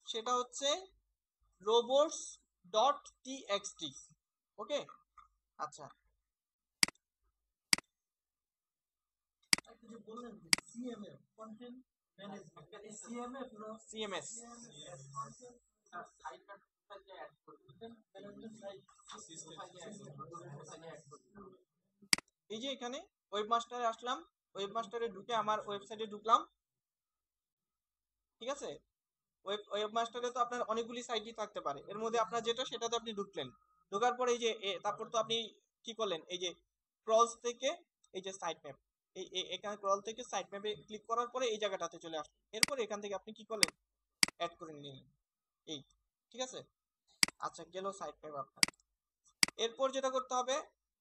সেটা হচ্ছে robots ডট টিএক্সটি। ওকে, আচ্ছা, একটা যে বললেন যে সিএমএফ কন্টেন্ট ম্যানেজমেন্ট এই সিএমএফ না CMS. CMS content site management add করবেন ম্যানেজমেন্ট সাইট সিস্টেম এই যে এখানে ওয়েব মাস্টারে আসলাম, ওয়েব মাস্টারে ঢুকে আমার ওয়েবসাইটে ঢুকলাম, ঠিক আছে? ওয়েবমাস্টারে তো আপনার অনেকগুলি সাইটই থাকতে পারে, এর মধ্যে আপনার যেটা সেটাতে আপনি ঢুকলেন, ঢোকার পরে এই যে তারপর তো আপনি কি করলেন, এই যে ক্রলস থেকে এই যে সাইট ম্যাপ, এখানে ক্রল থেকে সাইট ম্যাপে ক্লিক করার পরে এই জায়গাটাতে চলে আসলেন, এরপর এখান থেকে আপনি কি করলেন, অ্যাড করে নিলেন এই, ঠিক আছে। আচ্ছা, গেল সাইট ম্যাপ আপনার। এরপর যেটা করতে হবে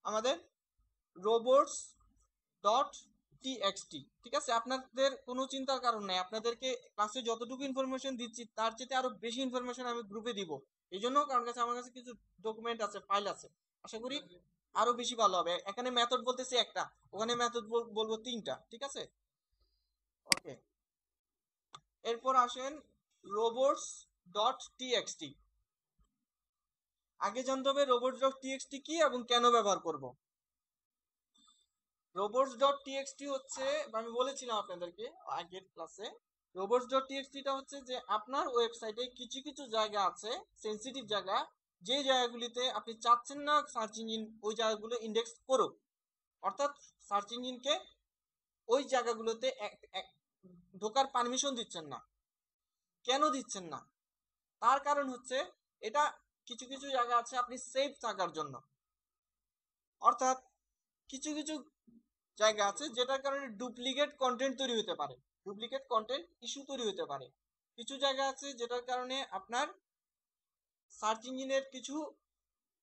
আমাদের রোবটস ডট টিএক্সটি, ঠিক আছে। আপনাদের কোনো চিন্তার কারণ নাই, আপনাদেরকে ক্লাসে যতটুকু ইনফরমেশন দিচ্ছি তার চেয়ে আরো বেশি ইনফরমেশন আমি গ্রুপে দিব, এই জন্য কারণ কাছে আমার কাছে কিছু ডকুমেন্ট আছে, ফাইল আছে, আশা করি আরো বেশি ভালো হবে। এখানে মেথড বলতেছি একটা, ওখানে মেথড বলবো তিনটা, ঠিক আছে। ওকে, এরপর আসেন রোবটস ডট টিএক্সটি। আগে জানতে হবে রোবটস ডট টিএক্সটি কি এবং কেন ব্যবহার করব। রোবটস ডট টিএক্সটি হচ্ছে, আমি বলেছিলাম আপনাদেরকে আগের ক্লাসে, রোবটস ডট টিএক্সটিটা হচ্ছে যে আপনার ওয়েবসাইটে কিছু কিছু জায়গা আছে, সেনসিটিভ জায়গা, যে জায়গাগুলিতে আপনি চাচ্ছেন না সার্চ ইঞ্জিন ওই জায়গাগুলো ইন্ডেক্স করুক, অর্থাৎ সার্চ ইঞ্জিনকে ওই জায়গাগুলোতে ঢোকার পারমিশন দিচ্ছেন না। কেন দিচ্ছেন না? তার কারণ হচ্ছে এটা কিছু কিছু জায়গা আছে আপনি সেফ থাকার জন্য, অর্থাৎ কিছু কিছু জায়গা আছে যেটার কারণে ডুপ্লিকেট কন্টেন্ট তৈরি হতে পারে, ডুপ্লিকেট কন্টেন্ট ইস্যু তৈরি হতে পারে। কিছু জায়গা আছে যেটার কারণে আপনার সার্চ ইঞ্জিনের কিছু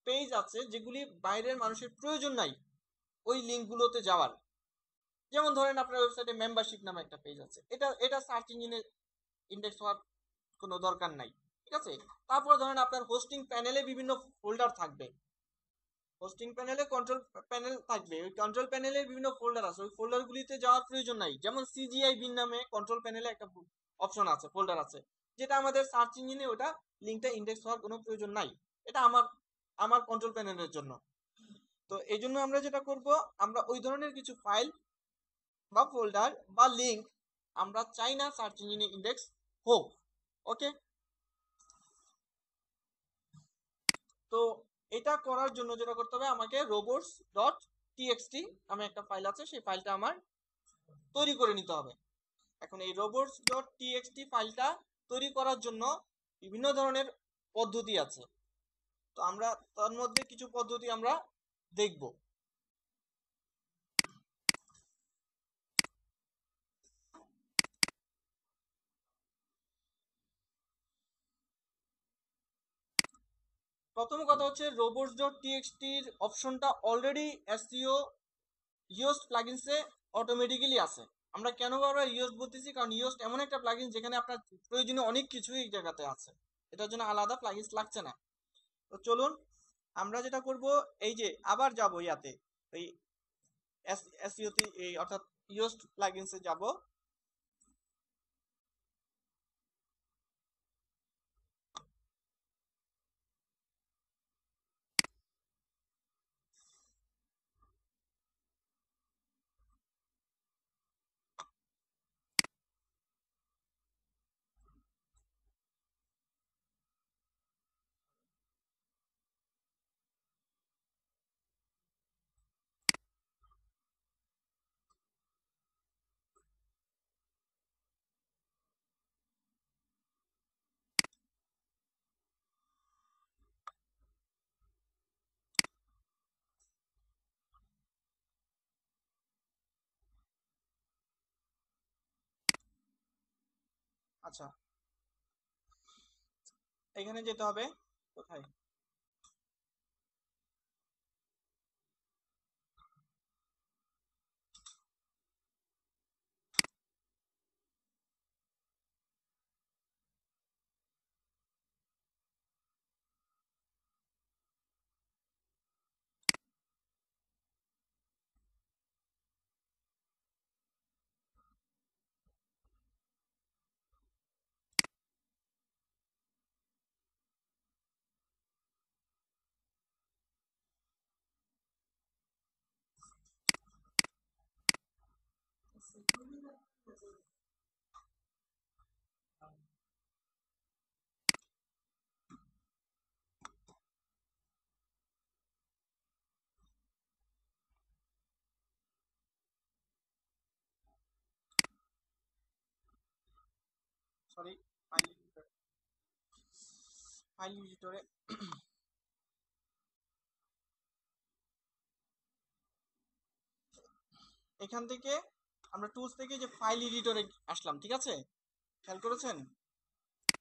পেজ আছে যেগুলি বাইরের মানুষের প্রয়োজন নাই ওই লিঙ্কগুলোতে যাওয়ার। যেমন ধরেন আপনার ওয়েবসাইটে মেম্বারশিপ নামে একটা পেজ আছে, এটা এটা সার্চ ইঞ্জিনে ইন্ডেক্স হওয়ার কোনো দরকার নাই, ঠিক আছে। তারপর ধরেন আপনার হোস্টিং প্যানেলে বিভিন্ন ফোল্ডার থাকবে, হোস্টিং প্যানেলে কন্ট্রোল প্যানেল থাকবে, ওই কন্ট্রোল প্যানেলে বিভিন্ন ফোল্ডার আছে, ওই ফোল্ডারগুলিতে যাওয়ার প্রয়োজন নাই। যেমন সিজিআই বিন নামে কন্ট্রোল প্যানেলে একটা অপশন আছে, ফোল্ডার আছে, যেটা আমাদের সার্চ ইঞ্জিনে ওটা লিঙ্কটা ইন্ডেক্স হওয়ার কোনো প্রয়োজন নাই, এটা আমার আমার কন্ট্রোল প্যানেলের জন্য। তো এই জন্য আমরা যেটা করব, আমরা ওই ধরনের কিছু ফাইল বা ফোল্ডার বা লিঙ্ক আমরা চাই না সার্চ ইঞ্জিনে ইন্ডেক্স হোক। ওকে, তো এটা করার জন্য যেটা করতে হবে, আমাকে robots ডট টিএক্সটি নামে একটা ফাইল আছে, সেই ফাইলটা আমার তৈরি করে নিতে হবে। এখন এই robots ডট টিএক্সটি ফাইলটা তৈরি করার জন্য বিভিন্ন ধরনের পদ্ধতি আছে, তো আমরা তার মধ্যে কিছু পদ্ধতি আমরা দেখব। প্রথম কথা হচ্ছে robots ডট টিএক্সটির অপশনটা অলরেডি এসইও ইউজড প্লাগইনসে অটোমেটিক্যালি আছে। আমরা কেন বারবার ইউজড বলতেছি, কারণ ইউজড এমন একটা প্লাগইন যেখানে আপনার প্রয়োজনীয় অনেক কিছুই এই জায়গাতে আছে, এটার জন্য আলাদা প্লাগইনস লাগছে না। তো চলুন আমরা যেটা করব, এই যে আবার যাব ইয়াতে, এই এসইও তে, এই অর্থাৎ ইউজড প্লাগইনসে যাব। আচ্ছা, এখানে যেতে হবে, কোথায়, সরি, ফাইল ফাইল এডিটরে এখান থেকে আমরা টুলস থেকে যে ফাইল এডিটরে আসলাম, ঠিক আছে? খেয়াল করেছেন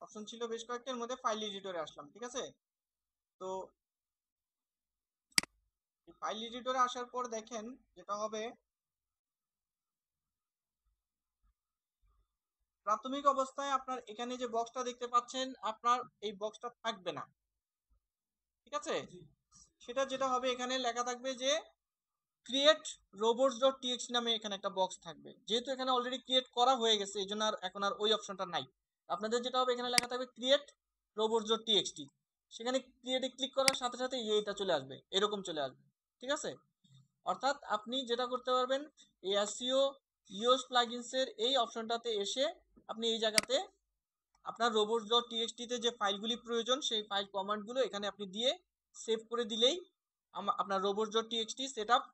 অপশন ছিল বেশ কয়েকটার মধ্যে ফাইল এডিটরে আসলাম, ঠিক আছে? তো ফাইল এডিটরে আসার পর দেখেন যেটা হবে, প্রাথমিক অবস্থায় আপনার এখানে যে বক্সটা দেখতে পাচ্ছেন আপনার এই বক্সটা থাকবে না, ঠিক আছে? সেটা যেটা হবে এখানে লেখা থাকবে যে ক্রিয়েট robots.txt নামে এখানে একটা বক্স থাকবে। যেহেতু এখানে অলরেডি ক্রিয়েট করা হয়ে গেছে এই জন্য আর এখন আর ওই অপশনটা নাই। আপনাদের যেটা হবে এখানে লেখা থাকবে ক্রিয়েট robots.txt, সেখানে ক্রিয়েটে ক্লিক করার সাথে সাথে এইটা চলে আসবে, এরকম চলে আসবে, ঠিক আছে? অর্থাৎ আপনি যেটা করতে পারবেন এই এসইও ইওস প্লাগইনস এর এই অপশনটাতে এসে আপনি এই জায়গাতে আপনার robots.txt তে যে ফাইলগুলি প্রয়োজন সেই ফাইল কমান্ডগুলো এখানে আপনি দিয়ে সেভ করে দিলেই আপনার robots.txt সেটআপ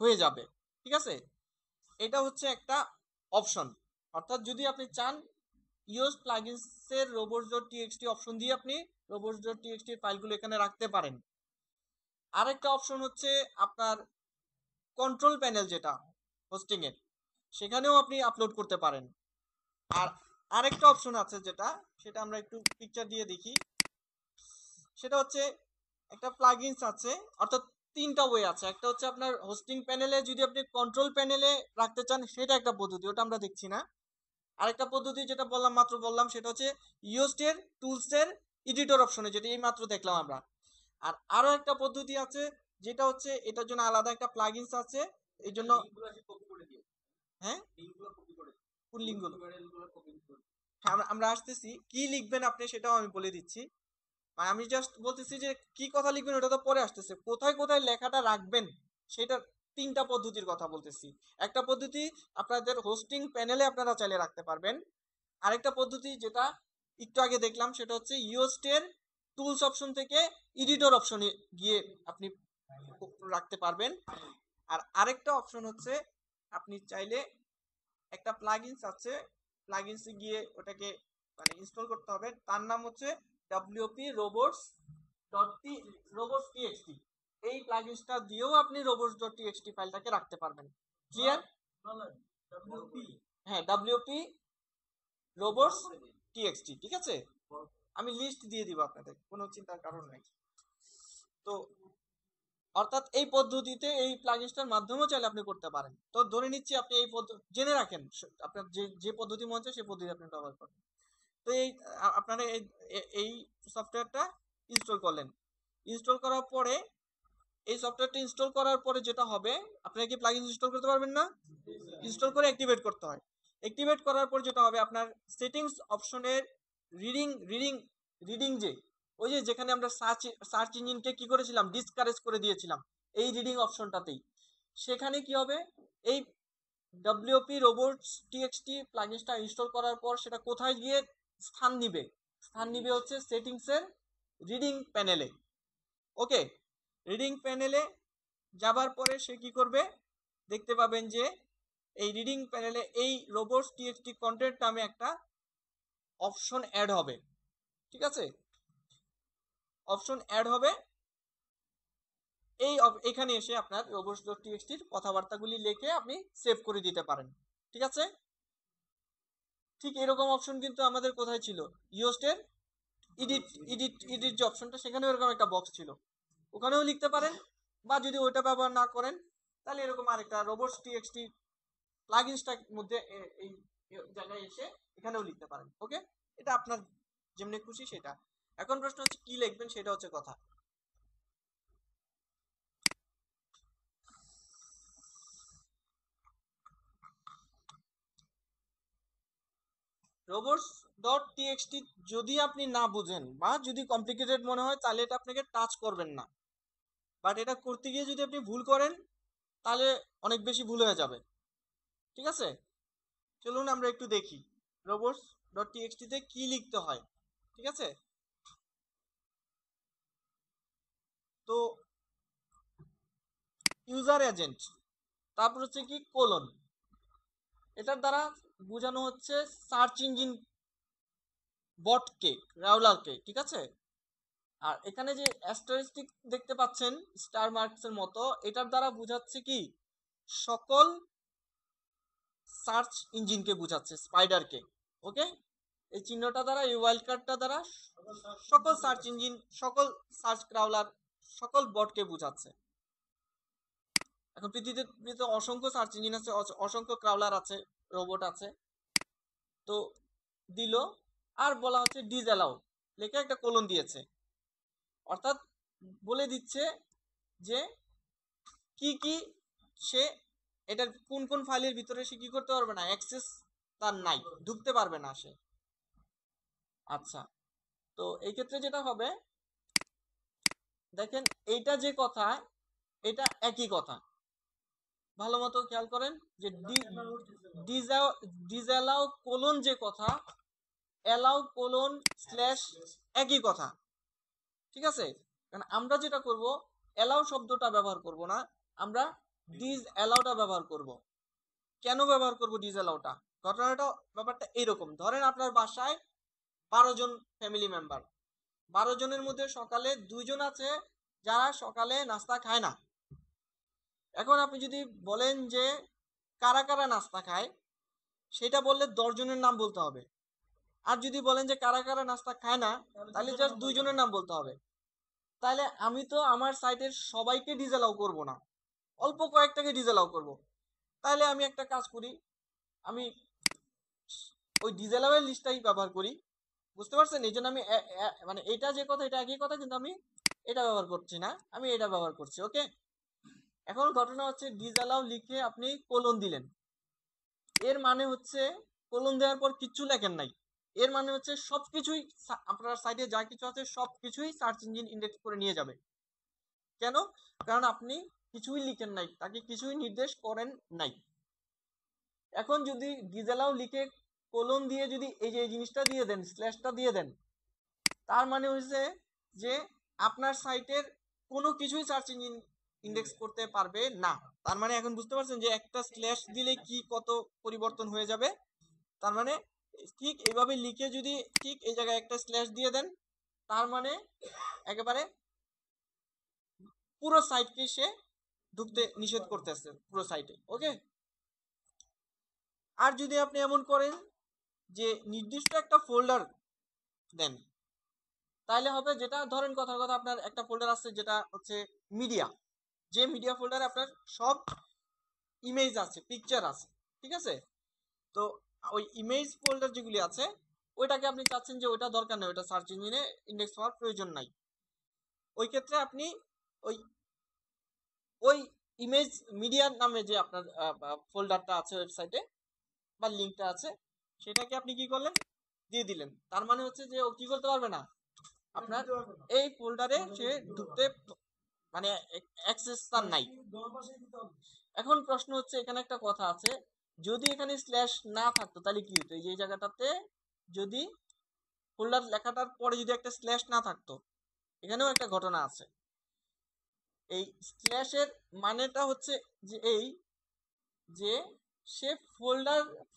হয়ে যাবে, ঠিক আছে? এটা হচ্ছে একটা অপশন। অর্থাৎ যদি আপনি চান ইওস প্লাগইনস এর robots.txt অপশন দিয়ে আপনি robots.txt এর ফাইলগুলো এখানে রাখতে পারেন। আরেকটা অপশন হচ্ছে আপনার কন্ট্রোল প্যানেল, যেটা হোস্টিং এর, সেখানেও আপনি আপলোড করতে পারেন। আর আরেকটা অপশন আছে যেটা, সেটা আমরা একটু পিকচার দিয়ে দেখি। সেটা হচ্ছে একটা প্লাগইনস আছে, অর্থাৎ তিনটা ওয়ে আছে। একটা হচ্ছে আপনার হোস্টিং প্যানেলে যদি আপনি কন্ট্রোল প্যানেলে রাখতে চান সেটা একটা পদ্ধতি, ওটা আমরা দেখছি না। আরেকটা পদ্ধতি যেটা মাত্র বললাম সেটা হচ্ছে ইওস্টের টুলসের এডিটর অপশনে, যেটা এই মাত্র দেখলাম আমরা। আর আরো একটা পদ্ধতি আছে যেটা হচ্ছে এটার জন্য আলাদা একটা প্লাগইনস আছে, এই জন্য হ্যাঁ কোন লিঙ্কগুলো, হ্যাঁ আমরা আসতেছি। কি লিখবেন আপনি সেটাও আমি বলে দিচ্ছি। মানে আমি জাস্ট বলতেছি যে কি কথা লিখবেন ওটা তো পরে আসতেছে, কোথায় কোথায় লেখাটা রাখবেন সেটা তিনটা পদ্ধতির কথা বলতেছি। একটা পদ্ধতি আপনাদের হোস্টিং প্যানেলে আপনারা চাইলে রাখতে পারবেন। আরেকটা পদ্ধতি যেটা একটু আগে দেখলাম সেটা হচ্ছে ইওস্টের টুলস অপশন থেকে এডিটর অপশনে গিয়ে আপনি রাখতে পারবেন। আর আরেকটা অপশন হচ্ছে আপনি চাইলে একটা প্লাগইনস আছে, প্লাগইনসে গিয়ে ওটাকে মানে ইনস্টল করতে হবে, তার নাম হচ্ছে wp robots.txt। এই প্লাগইনসটা দিয়েও আপনি robots.txt ফাইলটাকে রাখতে পারবেন। ক্লিয়ার? হ্যাঁ, wp robots.txt, ঠিক আছে? আমি লিস্ট দিয়ে দিব আপনাদের, কোনো চিন্তার কারণ নাই। তো অর্থাৎ এই পদ্ধতিতে এই প্লাগইনসটার মাধ্যমেও চাইলে আপনি করতে পারেন। তো ধরে নিচ্ছি আপনি এই পদ্ধতি জেনে রাখেন, আপনার যে যে পদ্ধতি মনে হচ্ছে সেই পদ্ধতি আপনি ব্যবহার করেন। তো এই আপনারা এই সফটওয়্যারটা ইনস্টল করলেন। ইনস্টল করার পরে এই সফটওয়্যারটা ইনস্টল করার পরে যেটা হবে, আপনারা কি প্লাগইন ইনস্টল করতে পারবেন না? ইনস্টল করে অ্যাক্টিভেট করতে হয়। অ্যাক্টিভেট করার পর যেটা হবে আপনার সেটিংস অপশনের রিডিং রিডিং রিডিং যে ওই যে যেখানে আমরা সার্চ ইঞ্জিনকে কি করেছিলাম ডিসকারেজ করে দিয়েছিলাম এই রিডিং অপশনটাতেই, সেখানে কি হবে এই wp robots.txt প্লাগইনসটা ইনস্টল করার পর সেটা কোথায় গিয়ে স্থান নিবে? স্থান নিবে হচ্ছে সেটিংসের রিডিং প্যানেলে। ওকে, রিডিং প্যানেলে যাবার পরে সে কি করবে, দেখতে পাবেন যে এই রিডিং প্যানেলে এই robots.txt কন্টেন্ট নামে একটা অপশন অ্যাড হবে, ঠিক আছে? অপশন অ্যাড হবে, এই এখানে এসে আপনার robots.txt এর কথাবার্তাগুলি লিখে আপনি সেভ করে দিতে পারেন, ঠিক আছে? ঠিক এরকম অপশন কিন্তু আমাদের কোথায় ছিল, ইওস্টের এডিট যে অপশনটা সেখানেও এরকম একটা বক্স ছিল, ওখানেও লিখতে পারেন। বা যদি ওইটা ব্যবহার না করেন তাহলে এরকম আরেকটা robots.txt প্লাগইনসটার মধ্যে এই জায়গায় এসে এখানেও লিখতে পারেন। ওকে, এটা আপনার যেমনি খুশি সেটা। এখন প্রশ্ন হচ্ছে কি লিখবেন, সেটা হচ্ছে কথা। robots.txt যদি আপনি না বুঝেন বা যদি কমপ্লিকেটেড মনে হয় তাহলে এটা আপনাকে টাচ করবেন না, বাট এটা করতে গিয়ে যদি আপনি ভুল করেন তাহলে অনেক বেশি ভুল হয়ে যাবে, ঠিক আছে? চলুন আমরা একটু দেখি robots.txt তে কি লিখতে হয়, ঠিক আছে? তো ইউজার এজেন্ট, তারপর হচ্ছে কি কোলন, এটার দ্বারা বোঝানো হচ্ছে সার্চ ইঞ্জিন বটকে, রাউলারকে, ঠিক আছে? আর এখানে যে অ্যাস্টারিস্টিক দেখতে পাচ্ছেন স্টার মার্কসের মতো, এটার দ্বারা বোঝাচ্ছে কি সকল সার্চ ইঞ্জিনকে বোঝাচ্ছে, স্পাইডারকে। ওকে, এই চিহ্নটা দ্বারা, এই ওয়াইল্ড কার্ডটা দ্বারা সকল সার্চ ইঞ্জিন, সকল সার্চ ক্রাউলার, সকল বটকে বোঝাচ্ছে। এখন পৃথিবীতে অসংখ্য সার্চ ইঞ্জিন আছে, অসংখ্য ক্রাউলার আছে, রোবট আছে। তো দিল, আর বলা হচ্ছে ডিসঅ্যালাউ লেখে একটা কোলন দিয়েছে, অর্থাৎ বলে দিচ্ছে যে কি কি সে, এটার কোন কোন ফাইলের ভিতরে সে কি করতে পারবে না, অ্যাক্সেস তার নাই, ঢুকতে পারবে না সে। আচ্ছা, তো এই ক্ষেত্রে যেটা হবে, দেখেন এইটা যে কথা, এটা একই কথা, ভালো মতো খেয়াল করেন যে ডিসঅ্যালাউ কোলন যে কথা, অ্যালাউ কোলন স্ল্যাশ একই কথা, ঠিক আছে? কারণ আমরা যেটা করব, অ্যালাউ শব্দটা ব্যবহার করব না, আমরা ডিসঅ্যালাউটা ব্যবহার করব। কেন ব্যবহার করব ডিসঅ্যালাউটা? ঘটনাটা, ব্যাপারটা এইরকম, ধরেন আপনার বাসায় 12 জন ফ্যামিলি মেম্বার, 12 জনের মধ্যে সকালে 2 জন আছে যারা সকালে নাস্তা খায় না। এখন আপনি যদি বলেন যে কারা কারা নাস্তা খায়, সেটা বললে 10 জনের নাম বলতে হবে। আর যদি বলেন যে কারা কারা নাস্তা খায় না, তাহলে জাস্ট 2 জনের নাম বলতে হবে। তাহলে আমি তো আমার সাইটের সবাইকে ডিসঅ্যালাউ করব না, অল্প কয়েকটাকে ডিসঅ্যালাউ করব। তাহলে আমি একটা কাজ করি, আমি ওই ডিসঅ্যালাউয়ের লিস্টটাই ব্যবহার করি, বুঝতে পারছেন? এই জন্য আমি মানে এটা যে কথা, এটা একই কথা, কিন্তু আমি এটা ব্যবহার করছি না, আমি এটা ব্যবহার করছি। ওকে, এখন ঘটনা হচ্ছে ডিসঅ্যালাউ লিখে আপনি কোলন দিলেন, এর মানে হচ্ছে কোলন দেওয়ার পর কিচ্ছু লেখেন নাই, এর মানে হচ্ছে সবকিছুই আপনার সাইটে যা কিছু আছে সবকিছুই সার্চ ইঞ্জিন ইন্ডেক্স করে নিয়ে যাবে। কেন? কারণ আপনি কিছুই লিখেন নাই, তাকে কিছুই নির্দেশ করেন নাই। এখন যদি ডিসঅ্যালাউ লিখে কোলন দিয়ে যদি এই যে জিনিসটা দিয়ে দেন, স্ল্যাশটা দিয়ে দেন, তার মানে হচ্ছে যে আপনার সাইটের কোনো কিছুই সার্চ ইঞ্জিন ইন্ডেক্স করতে পারবে না। তার মানে এখন বুঝতে পারছেন যে একটা স্ল্যাশ দিলে কি কত পরিবর্তন হয়ে যাবে। তার মানে ঠিক এইভাবে লিখে যদি ঠিক এই জায়গায় একটা স্ল্যাশ দিয়ে দেন, তার মানে একেবারে পুরো সাইটকে সে ঢুকতে নিষেধ করতেছে, পুরো সাইটে। ওকে, আর যদি আপনি এমন করেন যে নির্দিষ্ট একটা ফোল্ডার দেন, তাহলে হবে যেটা, ধরেন কথার কথা আপনার একটা ফোল্ডার আছে যেটা হচ্ছে মিডিয়া, যে মিডিয়া ফোল্ডারে আপনার সব ইমেজ আছে, পিকচার আছে, ঠিক আছে? তো ওই ইমেজ ফোল্ডার যেগুলি আছে, ওইটাকে আপনি চাচ্ছেন যে ওইটা দরকার নেই, ওইটা সার্চ ইঞ্জিনে ইন্ডেক্স হওয়ার প্রয়োজন নাই। ওই ক্ষেত্রে আপনি ওই ওই ইমেজ মিডিয়া নামে যে আপনার ফোল্ডারটা আছে ওয়েবসাইটে বা লিঙ্কটা আছে, সেটাকে আপনি কি করলেন, দিয়ে দিলেন। তার মানে হচ্ছে যে ও কি করতে পারবে না, আপনার এই ফোল্ডারে সে ঢুকতে, মানে অ্যাক্সেস তার নাই। এখন প্রশ্ন হচ্ছে, এখানে একটা কথা আছে, যদি এখানে স্ল্যাশ না থাকতো তাহলে কি হতো? এই যে জায়গাটাতে যদি ফোল্ডার লেখাটার পরে যদি একটা স্ল্যাশ না থাকতো, এখানেও একটা ঘটনা আছে। এই স্ল্যাশের মানেটা হচ্ছে যে এই যে সে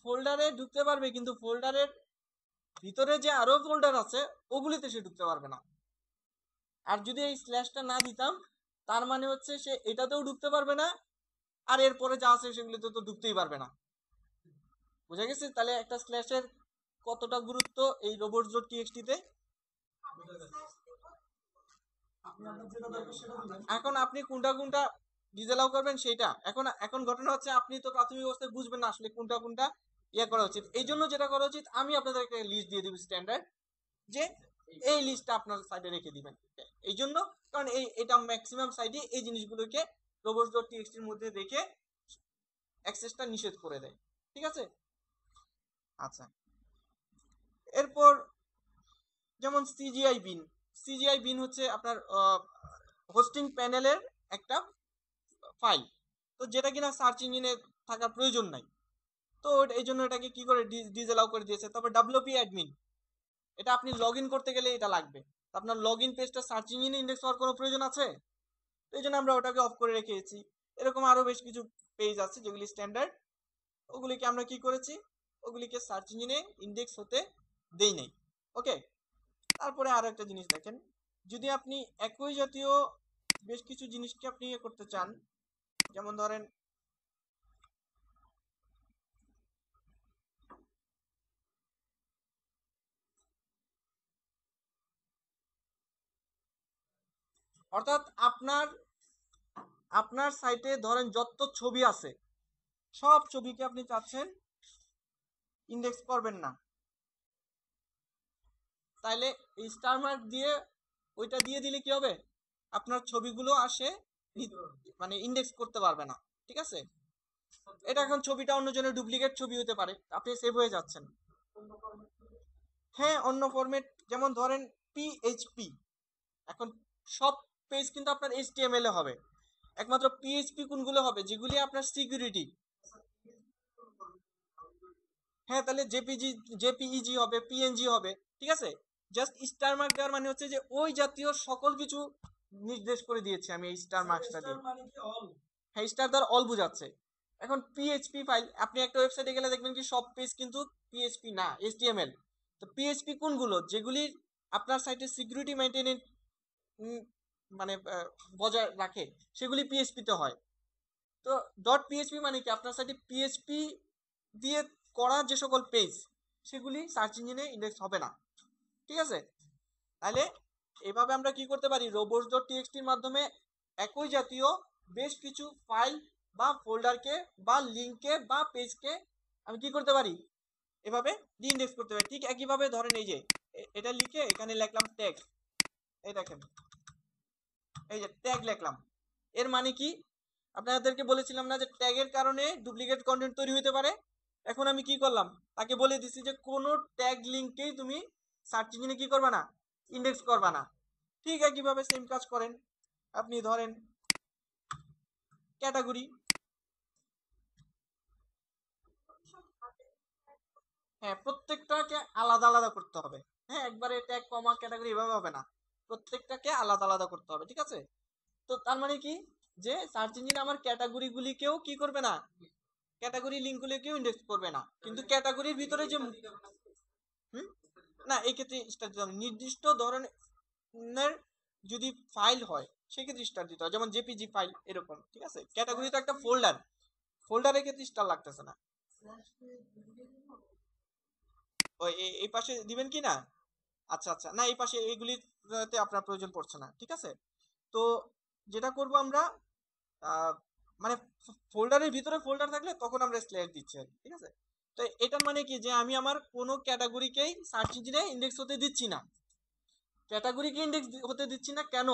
ফোল্ডারে ঢুকতে পারবে, কিন্তু ফোল্ডারের ভিতরে যে আরো ফোল্ডার আছে ওগুলিতে সে ঢুকতে পারবে না। আর যদি এই স্ল্যাশটা না দিতাম, তার মানে হচ্ছে সে এটাতেও ঢুকতে পারবে না, আর এরপরে যা আছে সেগুলিতে তো ঢুকতেই পারবে না। বুঝা গেছে তাহলে একটা স্ল্যাশের কতটা গুরুত্ব এই robots.txt তে? এখন আপনি কোনটা কোনটা ডিসঅ্যালাউ করবেন সেটা, এখন ঘটনা হচ্ছে আপনি তো প্রাথমিক অবস্থায় বুঝবেন না আসলে কোনটা কোনটা ইয়ে করা উচিত। এই জন্য যেটা করা উচিত, আমি আপনাদের একটা লিস্ট দিয়ে দিব স্ট্যান্ডার্ড, যে এই লিস্টটা আপনার সাইডে রেখে দিবেন। এই জন্য, কারণ এটা ম্যাক্সিমাম সাইডে এই জিনিসগুলোকে robots.txt এর মধ্যে রেখে অ্যাক্সেসটা নিষেধ করে দেয়, ঠিক আছে? আচ্ছা, এরপর যেমন সিজিআই বিন হচ্ছে আপনার হোস্টিং প্যানেলের একটা ফাইল, তো যেটা কিনা সার্চ ইঞ্জিনে থাকার প্রয়োজন নাই। তো এই জন্য এটাকে কি করে ডিসঅ্যালাউ করে দিয়েছে। তারপর ডাব্লিউপি অ্যাডমিন, এটা আপনি লগ ইন করতে গেলে এটা লাগবে, আপনার লগ ইন পেজটা সার্চ ইঞ্জিনে ইন্ডেক্স হওয়ার কোনো প্রয়োজন আছে? তো এই জন্য আমরা ওটাকে অফ করে রেখেছি। এরকম আরো বেশ কিছু পেজ আছে যেগুলি স্ট্যান্ডার্ড, ওগুলিকে আমরা কি করেছি, ওগুলিকে সার্চ ইঞ্জিনে ইন্ডেক্স হতে দেই নাই। ওকে, তারপরে আরো একটা জিনিস দেখেন, যদি আপনি একই জাতীয় বেশ কিছু জিনিসকে আপনি ইয়ে করতে চান, যেমন ধরেন অর্থাৎ আপনার আপনার সাইটে ধরেন যত ছবি আছে সব ছবিকে আপনি চাচ্ছেন ইন্ডেক্স করবেন না, তাইলে এই স্টার মার্ক দিয়ে ওইটা দিয়ে দিলে কি হবে, আপনার ছবিগুলো আসে মানে ইন্ডেক্স করতে পারবে না। ঠিক আছে, এটা এখন ছবিটা অন্যজনের ডুপ্লিকেট ছবি হতে পারে, আপনি সেভ হয়ে যাচ্ছেন। হ্যাঁ, অন্য ফরম্যাট, যেমন ধরেন পিএইচপি, এখন সব পেজ কিন্তু আপনার এইচটিএমএল এ হবে, একমাত্র পিএইচপি কোনগুলো হবে যেগুলি আপনার সিকিউরিটি। হ্যাঁ, তাহলে জেপিইজি হবে, পিএনজি হবে। ঠিক আছে, জাস্ট স্টার মার্ক দেওয়ার মানে হচ্ছে যে ওই জাতীয় সকল কিছু নির্দেশ করে দিয়েছি আমি এই স্টার মার্কসটা দিয়ে। হ্যাঁ, স্টার দ্বারা অল বোঝাচ্ছে। এখন পিএইচপি ফাইল, আপনি একটা ওয়েবসাইটে গেলে দেখবেন কি সব পেজ কিন্তু পিএইচপি না, এইচটিএমএল। তো পিএইচপি কোনগুলো যেগুলির আপনার সাইটের সিকিউরিটি মেইনটেনেন্স মানে বজায় রাখে, সেগুলি পিএইচপি তে হয়। তো ডট পিএইচপি মানে কি, আপনার সাইটে পিএইচপি দিয়ে করা যে সকল পেজ সেগুলি সার্চ ইঞ্জিনে ইন্ডেক্স হবে না। ঠিক আছে, তাহলে এভাবে আমরা কি করতে পারি, রোবটস ডট টিএক্সটির মাধ্যমে একই জাতীয় বেশ কিছু ফাইল বা ফোল্ডারকে বা লিঙ্ককে বা পেজকে আমি কি করতে পারি, এভাবে ইন্ডেক্স করতে পারি। ঠিক একইভাবে ধরেন এই যে এটা লিখে এখানে লিখলাম ট্যাগ, এই দেখেন এই যে ট্যাগ লিখলাম, এর মানে কি, আপনাদেরকে বলেছিলাম না যে ট্যাগের কারণে ডুপ্লিকেট কন্টেন্ট তৈরি হতে পারে। এখন আমি কি করলাম, তাকে বলে দিছি যে কোনো ট্যাগ লিঙ্ককেই তুমি সার্চ ইঞ্জিনে কি করবে না, ইন্ডেক্স করবে না। ঠিক একইভাবে সেম কাজ করেন, আপনি ধরেন ক্যাটাগরি, হ্যাঁ প্রত্যেকটাকে আলাদা আলাদা করতে হবে। হ্যাঁ, একবারে ট্যাগ কমা ক্যাটাগরি এভাবে হবে না, প্রত্যেকটাকে আলাদা আলাদা করতে হবে। ঠিক আছে, তো তার মানে কি, যে সার্চ ইঞ্জিন আমার ক্যাটাগরি গুলিকেও কি করবে না, ক্যাটাগরি লিঙ্ক গুলিকেও ইন্ডেক্স করবে না, কিন্তু ক্যাটাগরির ভিতরে যে হুম, না এই ক্ষেত্রে স্টার দিতে হবে, নির্দিষ্ট ধরনের যদি ফাইল হয় সেক্ষেত্রে স্টার দিতে হয়, যেমন জেপিজি ফাইল এরকম। ঠিক আছে, ক্যাটাগরি তো একটা ফোল্ডার, ফোল্ডারের ক্ষেত্রে স্টার লাগতেছে না। ওই এই পাশে দিবেন কি না, আচ্ছা আচ্ছা, না এই পাশে এইগুলিতে আপনার প্রয়োজন পড়ছে না। ঠিক আছে, তো যেটা করব আমরা, আহ, মানে ফোল্ডারের ভিতরে ফোল্ডার থাকলে তখন আমরা স্ল্যাশ দিচ্ছি আর কি। ঠিক আছে, তো এটার মানে কি, যে আমি আমার কোনো ক্যাটাগরিকেই সার্চ ইঞ্জিনে ইন্ডেক্স হতে দিচ্ছি না। ক্যাটাগরিকে ইন্ডেক্স হতে দিচ্ছি না কেন,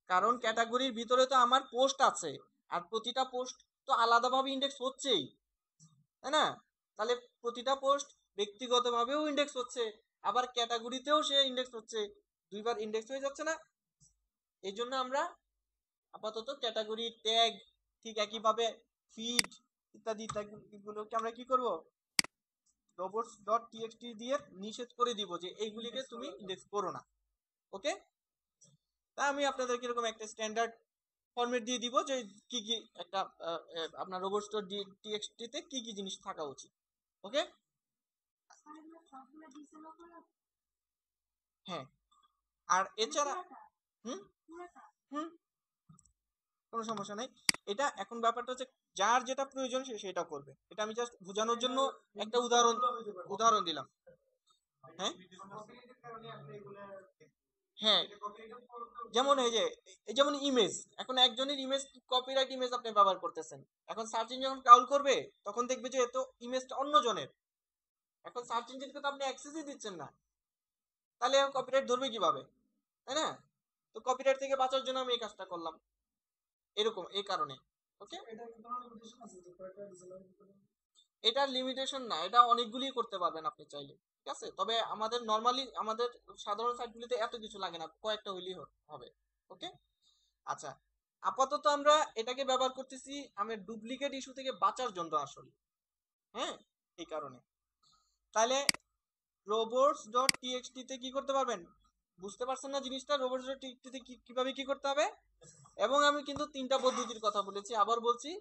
কারণ ক্যাটাগরির ভিতরে তো আমার পোস্ট আছে, আর প্রতিটা পোস্ট তো আলাদাভাবে ইন্ডেক্স হচ্ছেই, তাই না? তাহলে প্রতিটা পোস্ট ব্যক্তিগতভাবেও ইন্ডেক্স হচ্ছে, আবার ক্যাটাগরিতেও সে ইন্ডেক্স হচ্ছে, দুইবার ইন্ডেক্স হয়ে যাচ্ছে না। এই জন্য আমরা আপাতত ক্যাটাগরি ট্যাগ, ঠিক একইভাবে ফিড ইত্যাদি ইত্যাদিগুলোকে আমরা কি করব, রোবটস ডট টিএক্সটি দিয়ে নিষেধ করে দিব যে এইগুলিকে তুমি ইন্ডেক্স করো না। ওকে, তা আমি আপনাদেরকে এরকম একটা স্ট্যান্ডার্ড ফরম্যাট দিয়ে দিব যে কি কি একটা আপনার রোবটস ডট টিএক্সটি তে কি কি জিনিস থাকা উচিত। ওকে, হ্যাঁ, আর এছাড়া হুম হুম কোনো সমস্যা নাই। এটা এখন ব্যাপারটা হচ্ছে যার যেটা প্রয়োজন সে সেটা করবে, এটা আমি জাস্ট বোঝানোর জন্য একটা উদাহরণ উদাহরণ দিলাম। হ্যাঁ হ্যাঁ, যেমন এই যেমন ইমেজ, এখন একজনের ইমেজ কপিরাইট ইমেজ আপনি ব্যবহার করতেছেন, এখন সার্চ ইঞ্জিন যখন ক্রাউল করবে তখন দেখবে যে এত ইমেজটা অন্যজনের, এখন সার্চ ইঞ্জিনকে তো আপনি অ্যাক্সেসই দিচ্ছেন না, তাহলে কপিরাইট ধরবে কিভাবে, তাই না? তো কপিরাইট থেকে বাঁচার জন্য আমি এই কাজটা করলাম, এরকম এই কারণে। ওকে, এটার লিমিটেশন না, এটা অনেকগুলি করতে পারবেন আপনি চাইলে। ঠিক আছে, তবে আমাদের নরমালি আমাদের সাধারণ সাইটগুলিতে এত কিছু লাগে না, কয়েকটা হইলেই হবে। ওকে, আচ্ছা, আপাতত আমরা এটাকে ব্যবহার করতেছি আমরা ডুপ্লিকেট ইস্যু থেকে বাঁচার জন্য আসলে। হ্যাঁ, এই কারণে তাহলে রোবটস ডট টিএক্সটি তে কি করতে পারবেন, বুঝতে পারছেন না জিনিসটা, রোবটস ডট টিএক্সটি তে কিভাবে কি করতে হবে। এবং আমি কিন্তু তিনটা পদ্ধতির কথা বলেছি, আবার বলছি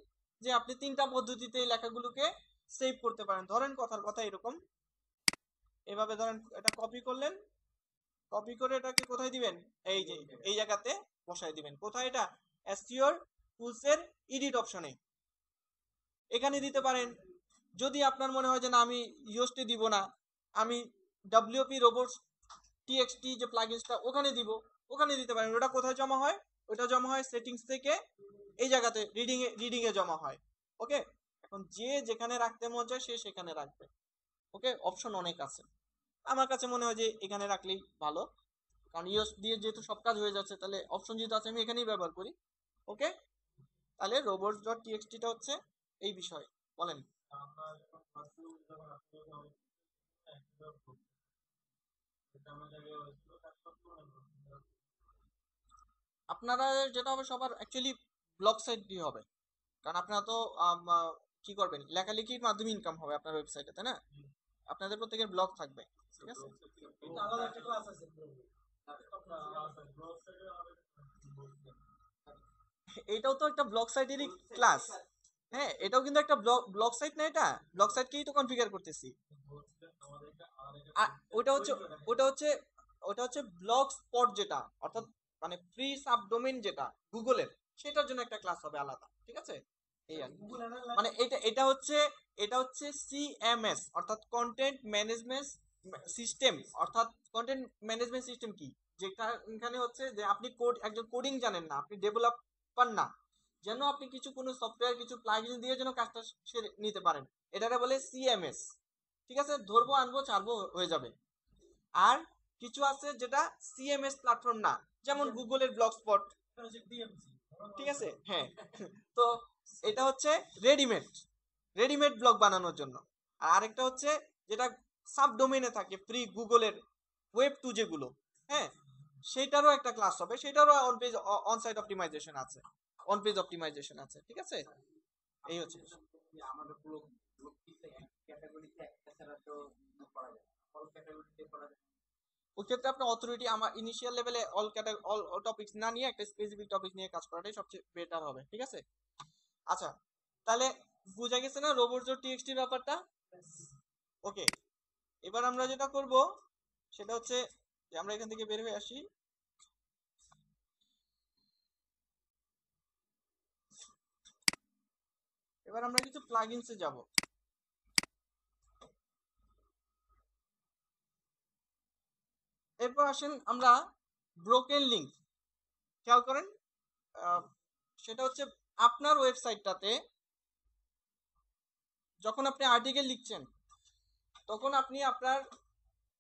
যে আপনি তিনটা পদ্ধতিতে এই লেখাগুলোকে সেভ করতে পারেন। ধরেন কথার কথা এরকম, এভাবে ধরেন এটা কপি করলেন, কপি করে এটাকে কোথায় দিবেন, এই যে এই জায়গাতে বসায় দিবেন। কোথায় এটা, এসটিওর টুলস এর এডিট অপশনে এখানে দিতে পারেন। যদি আপনার মনে হয় যে না আমি ইউএসটি দিব না, আমি ডব্লিউপি রোবটস টিএক্সটি যে প্লাগইনসটা ওখানে দিব, ওখানে দিতে পারেন। ওটা কোথায় জমা হয়, ওটা জমা হয় সেটিংস থেকে এই জায়গাতে রিডিং এ জমা হয়। ওকে, এখন যে যেখানে রাখতে মন চায় সে সেখানে রাখবে। ওকে, অপশন অনেক আছে, আমার কাছে মনে হয় যে এখানে রাখলেই ভালো, কারণ ইউএস দিয়ে যেহেতু সব কাজ হয়ে যাচ্ছে, তাহলে অপশন যেহেতু আছে আমি এখানেই ব্যবহার করি। ওকে, তাহলে robots ডট টিএক্সটি টা হচ্ছে এই বিষয়। বলেন। আমরা যখন ফার্স্ট যখন আসলে এটা আমাদের হয়েছিল তারপর আপনারা যেটা হবে সবার অ্যাকচুয়ালি ব্লগ সাইট দিয়ে হবে, কারণ আপনারা তো কি করবেন, লেখালেখির মাধ্যমে ইনকাম হবে আপনার ওয়েবসাইটে, তাই না? আপনাদের প্রত্যেকের ব্লগ থাকবে, ঠিক আছে? এটা আলাদা একটা ক্লাস আছে এটাও তো একটা ব্লগ সাইটেরই ক্লাস। হ্যাঁ, এটাও কিন্তু একটা ব্লগ সাইট না, এটা ব্লগ সাইটকেই তো কনফিগার করতেছি। ওটা হচ্ছে ওটা হচ্ছে ওটা হচ্ছে ব্লগ স্পট, যেটা অর্থাৎ মানে ফ্রি সাবডোমেইন যেটা গুগলের, সেটার জন্য একটা ক্লাস হবে আলাদা, ঠিক আছে? এই আর কি। মানে এটা হচ্ছে সিএমএস অর্থাৎ কন্টেন্ট ম্যানেজমেন্ট সিস্টেম। অর্থাৎ কন্টেন্ট ম্যানেজমেন্ট সিস্টেম কি, যেটা এখানে হচ্ছে যে আপনি একজন কোডিং জানেন না, আপনি ডেভেলপার না, যেন আপনি কোনো সফটওয়্যার কিছু প্লাগইন দিয়ে যেন কাজটা সেরে নিতে পারেন, এটাকে বলে সিএমএস। ঠিক আছে, ধরবো আনবো ছাড়বো হয়ে যাবে। আর কিছু আছে যেটা সিএমএস প্ল্যাটফর্ম না, যেমন গুগলের ব্লগ স্পট, ঠিক আছে? হ্যাঁ, তো এটা হচ্ছে রেডিমেড রেডিমেড ব্লগ বানানোর জন্য। আর আরেকটা হচ্ছে যেটা সাব ডোমেইনে থাকে ফ্রি গুগলের ওয়েব টু যেগুলো, হ্যাঁ, সেটারও একটা ক্লাস হবে, সেটারও on page on site optimization আছে, অন পেজ অপটিমাইজেশন আছে, ঠিক আছে? এই হচ্ছে আমাদের পুরো ক্যাটাগরিতে একটা ছাড়া তো করা যায় অল ক্যাটাগরিতে করা যায়। ওই ক্ষেত্রে আপনার অথরিটি আমার ইনিশিয়াল লেভেলে অল টপিকস না নিয়ে একটা স্পেসিফিক টপিক নিয়ে কাজ করাটাই সবচেয়ে বেটার হবে, ঠিক আছে? আচ্ছা, তাহলে বুঝা গেছে না রোবটস টিএক্সটি ব্যাপারটা? ওকে, এবার আমরা যেটা করব সেটা হচ্ছে যে আমরা এখান থেকে বের হয়ে আসি। এবার আমরা কিছু প্লাগইনসে যাব। এরপর আসেন আমরা ব্রোকেন লিংক। খেয়াল করেন, সেটা হচ্ছে আপনার ওয়েবসাইটটাতে যখন আপনি আর্টিকেল লিখছেন, তখন আপনি আপনার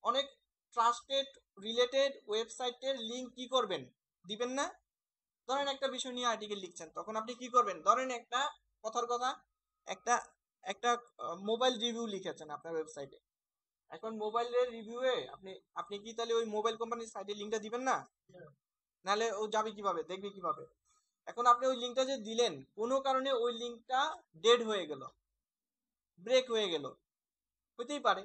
অনেক ট্রাস্টেড রিলেটেড ওয়েবসাইটের লিংক কি করবেন, দিবেন না? ধরেন একটা বিষয় নিয়ে আর্টিকেল লিখছেন, তখন আপনি কি করবেন, ধরেন একটা কথার কথা একটা একটা মোবাইল রিভিউ লিখেছেন আপনার ওয়েবসাইটে। এখন মোবাইলের রিভিউয়ে আপনি আপনি কি তাহলে ওই মোবাইল কোম্পানির সাইটের লিংকটা দিবেন না? নাহলে ও যাবে কিভাবে, দেখবে কিভাবে? এখন আপনি ওই লিংকটা যে দিলেন, কোনো কারণে ওই লিংকটা ডেড হয়ে গেল, ব্রেক হয়ে গেল, হতেই পারে।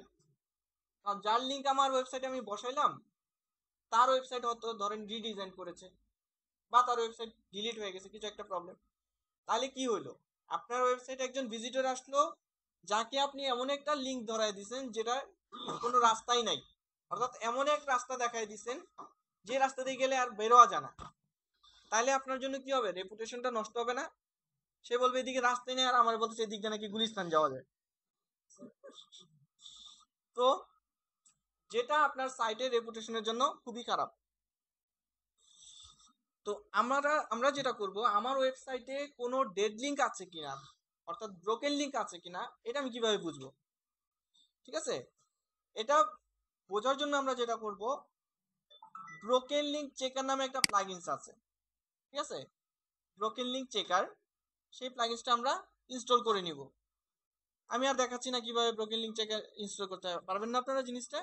কারণ যার লিংক আমার ওয়েবসাইটে আমি বসাইলাম, তার ওয়েবসাইট হয়তো ধরেন রিডিজাইন করেছে, বা তার ওয়েবসাইট ডিলিট হয়ে গেছে, কিছু একটা প্রবলেম। তাহলে কি হলো, আপনার ওয়েবসাইটে একজন ভিজিটর আসলো, যাকে আপনি এমন একটা লিংক ধরায় দিয়েছেন যেটা কোনো রাস্তাই নাই, অর্থাৎ এমন এক রাস্তা দেখায় দিয়েছেন যে রাস্তা দিয়ে গেলে আর বেরোয়া যায় না। তাহলে আপনার জন্য কি হবে, রেপুটেশনটা নষ্ট হবে না? সে বলবে এদিকে রাস্তায় নেই, আর আমার বলতেছে এদিক দিয়ে নাকি গুলিস্তান যাওয়া যায়। তো যেটা আপনার সাইটের রেপুটেশনের জন্য খুবই খারাপ। তো আমরা যেটা করব, আমার ওয়েবসাইটে কোনো ডেড লিংক আছে কিনা, অর্থাৎ ব্রোকেন লিংক আছে কিনা, এটা আমি কিভাবে বুঝবো? ঠিক আছে, এটা বোঝার জন্য আমরা যেটা করব, ব্রোকেন লিংক চেকার নামে একটা প্লাগইনস আছে, ঠিক আছে? ব্রোকেন লিংক চেকার, সেই প্লাগইনসটা আমরা ইনস্টল করে নিব। আমি আর দেখাচ্ছি না কিভাবে ব্রোকেন লিংক চেকার ইনস্টল করতে হবে, পারবেন না আপনারা জিনিসটা?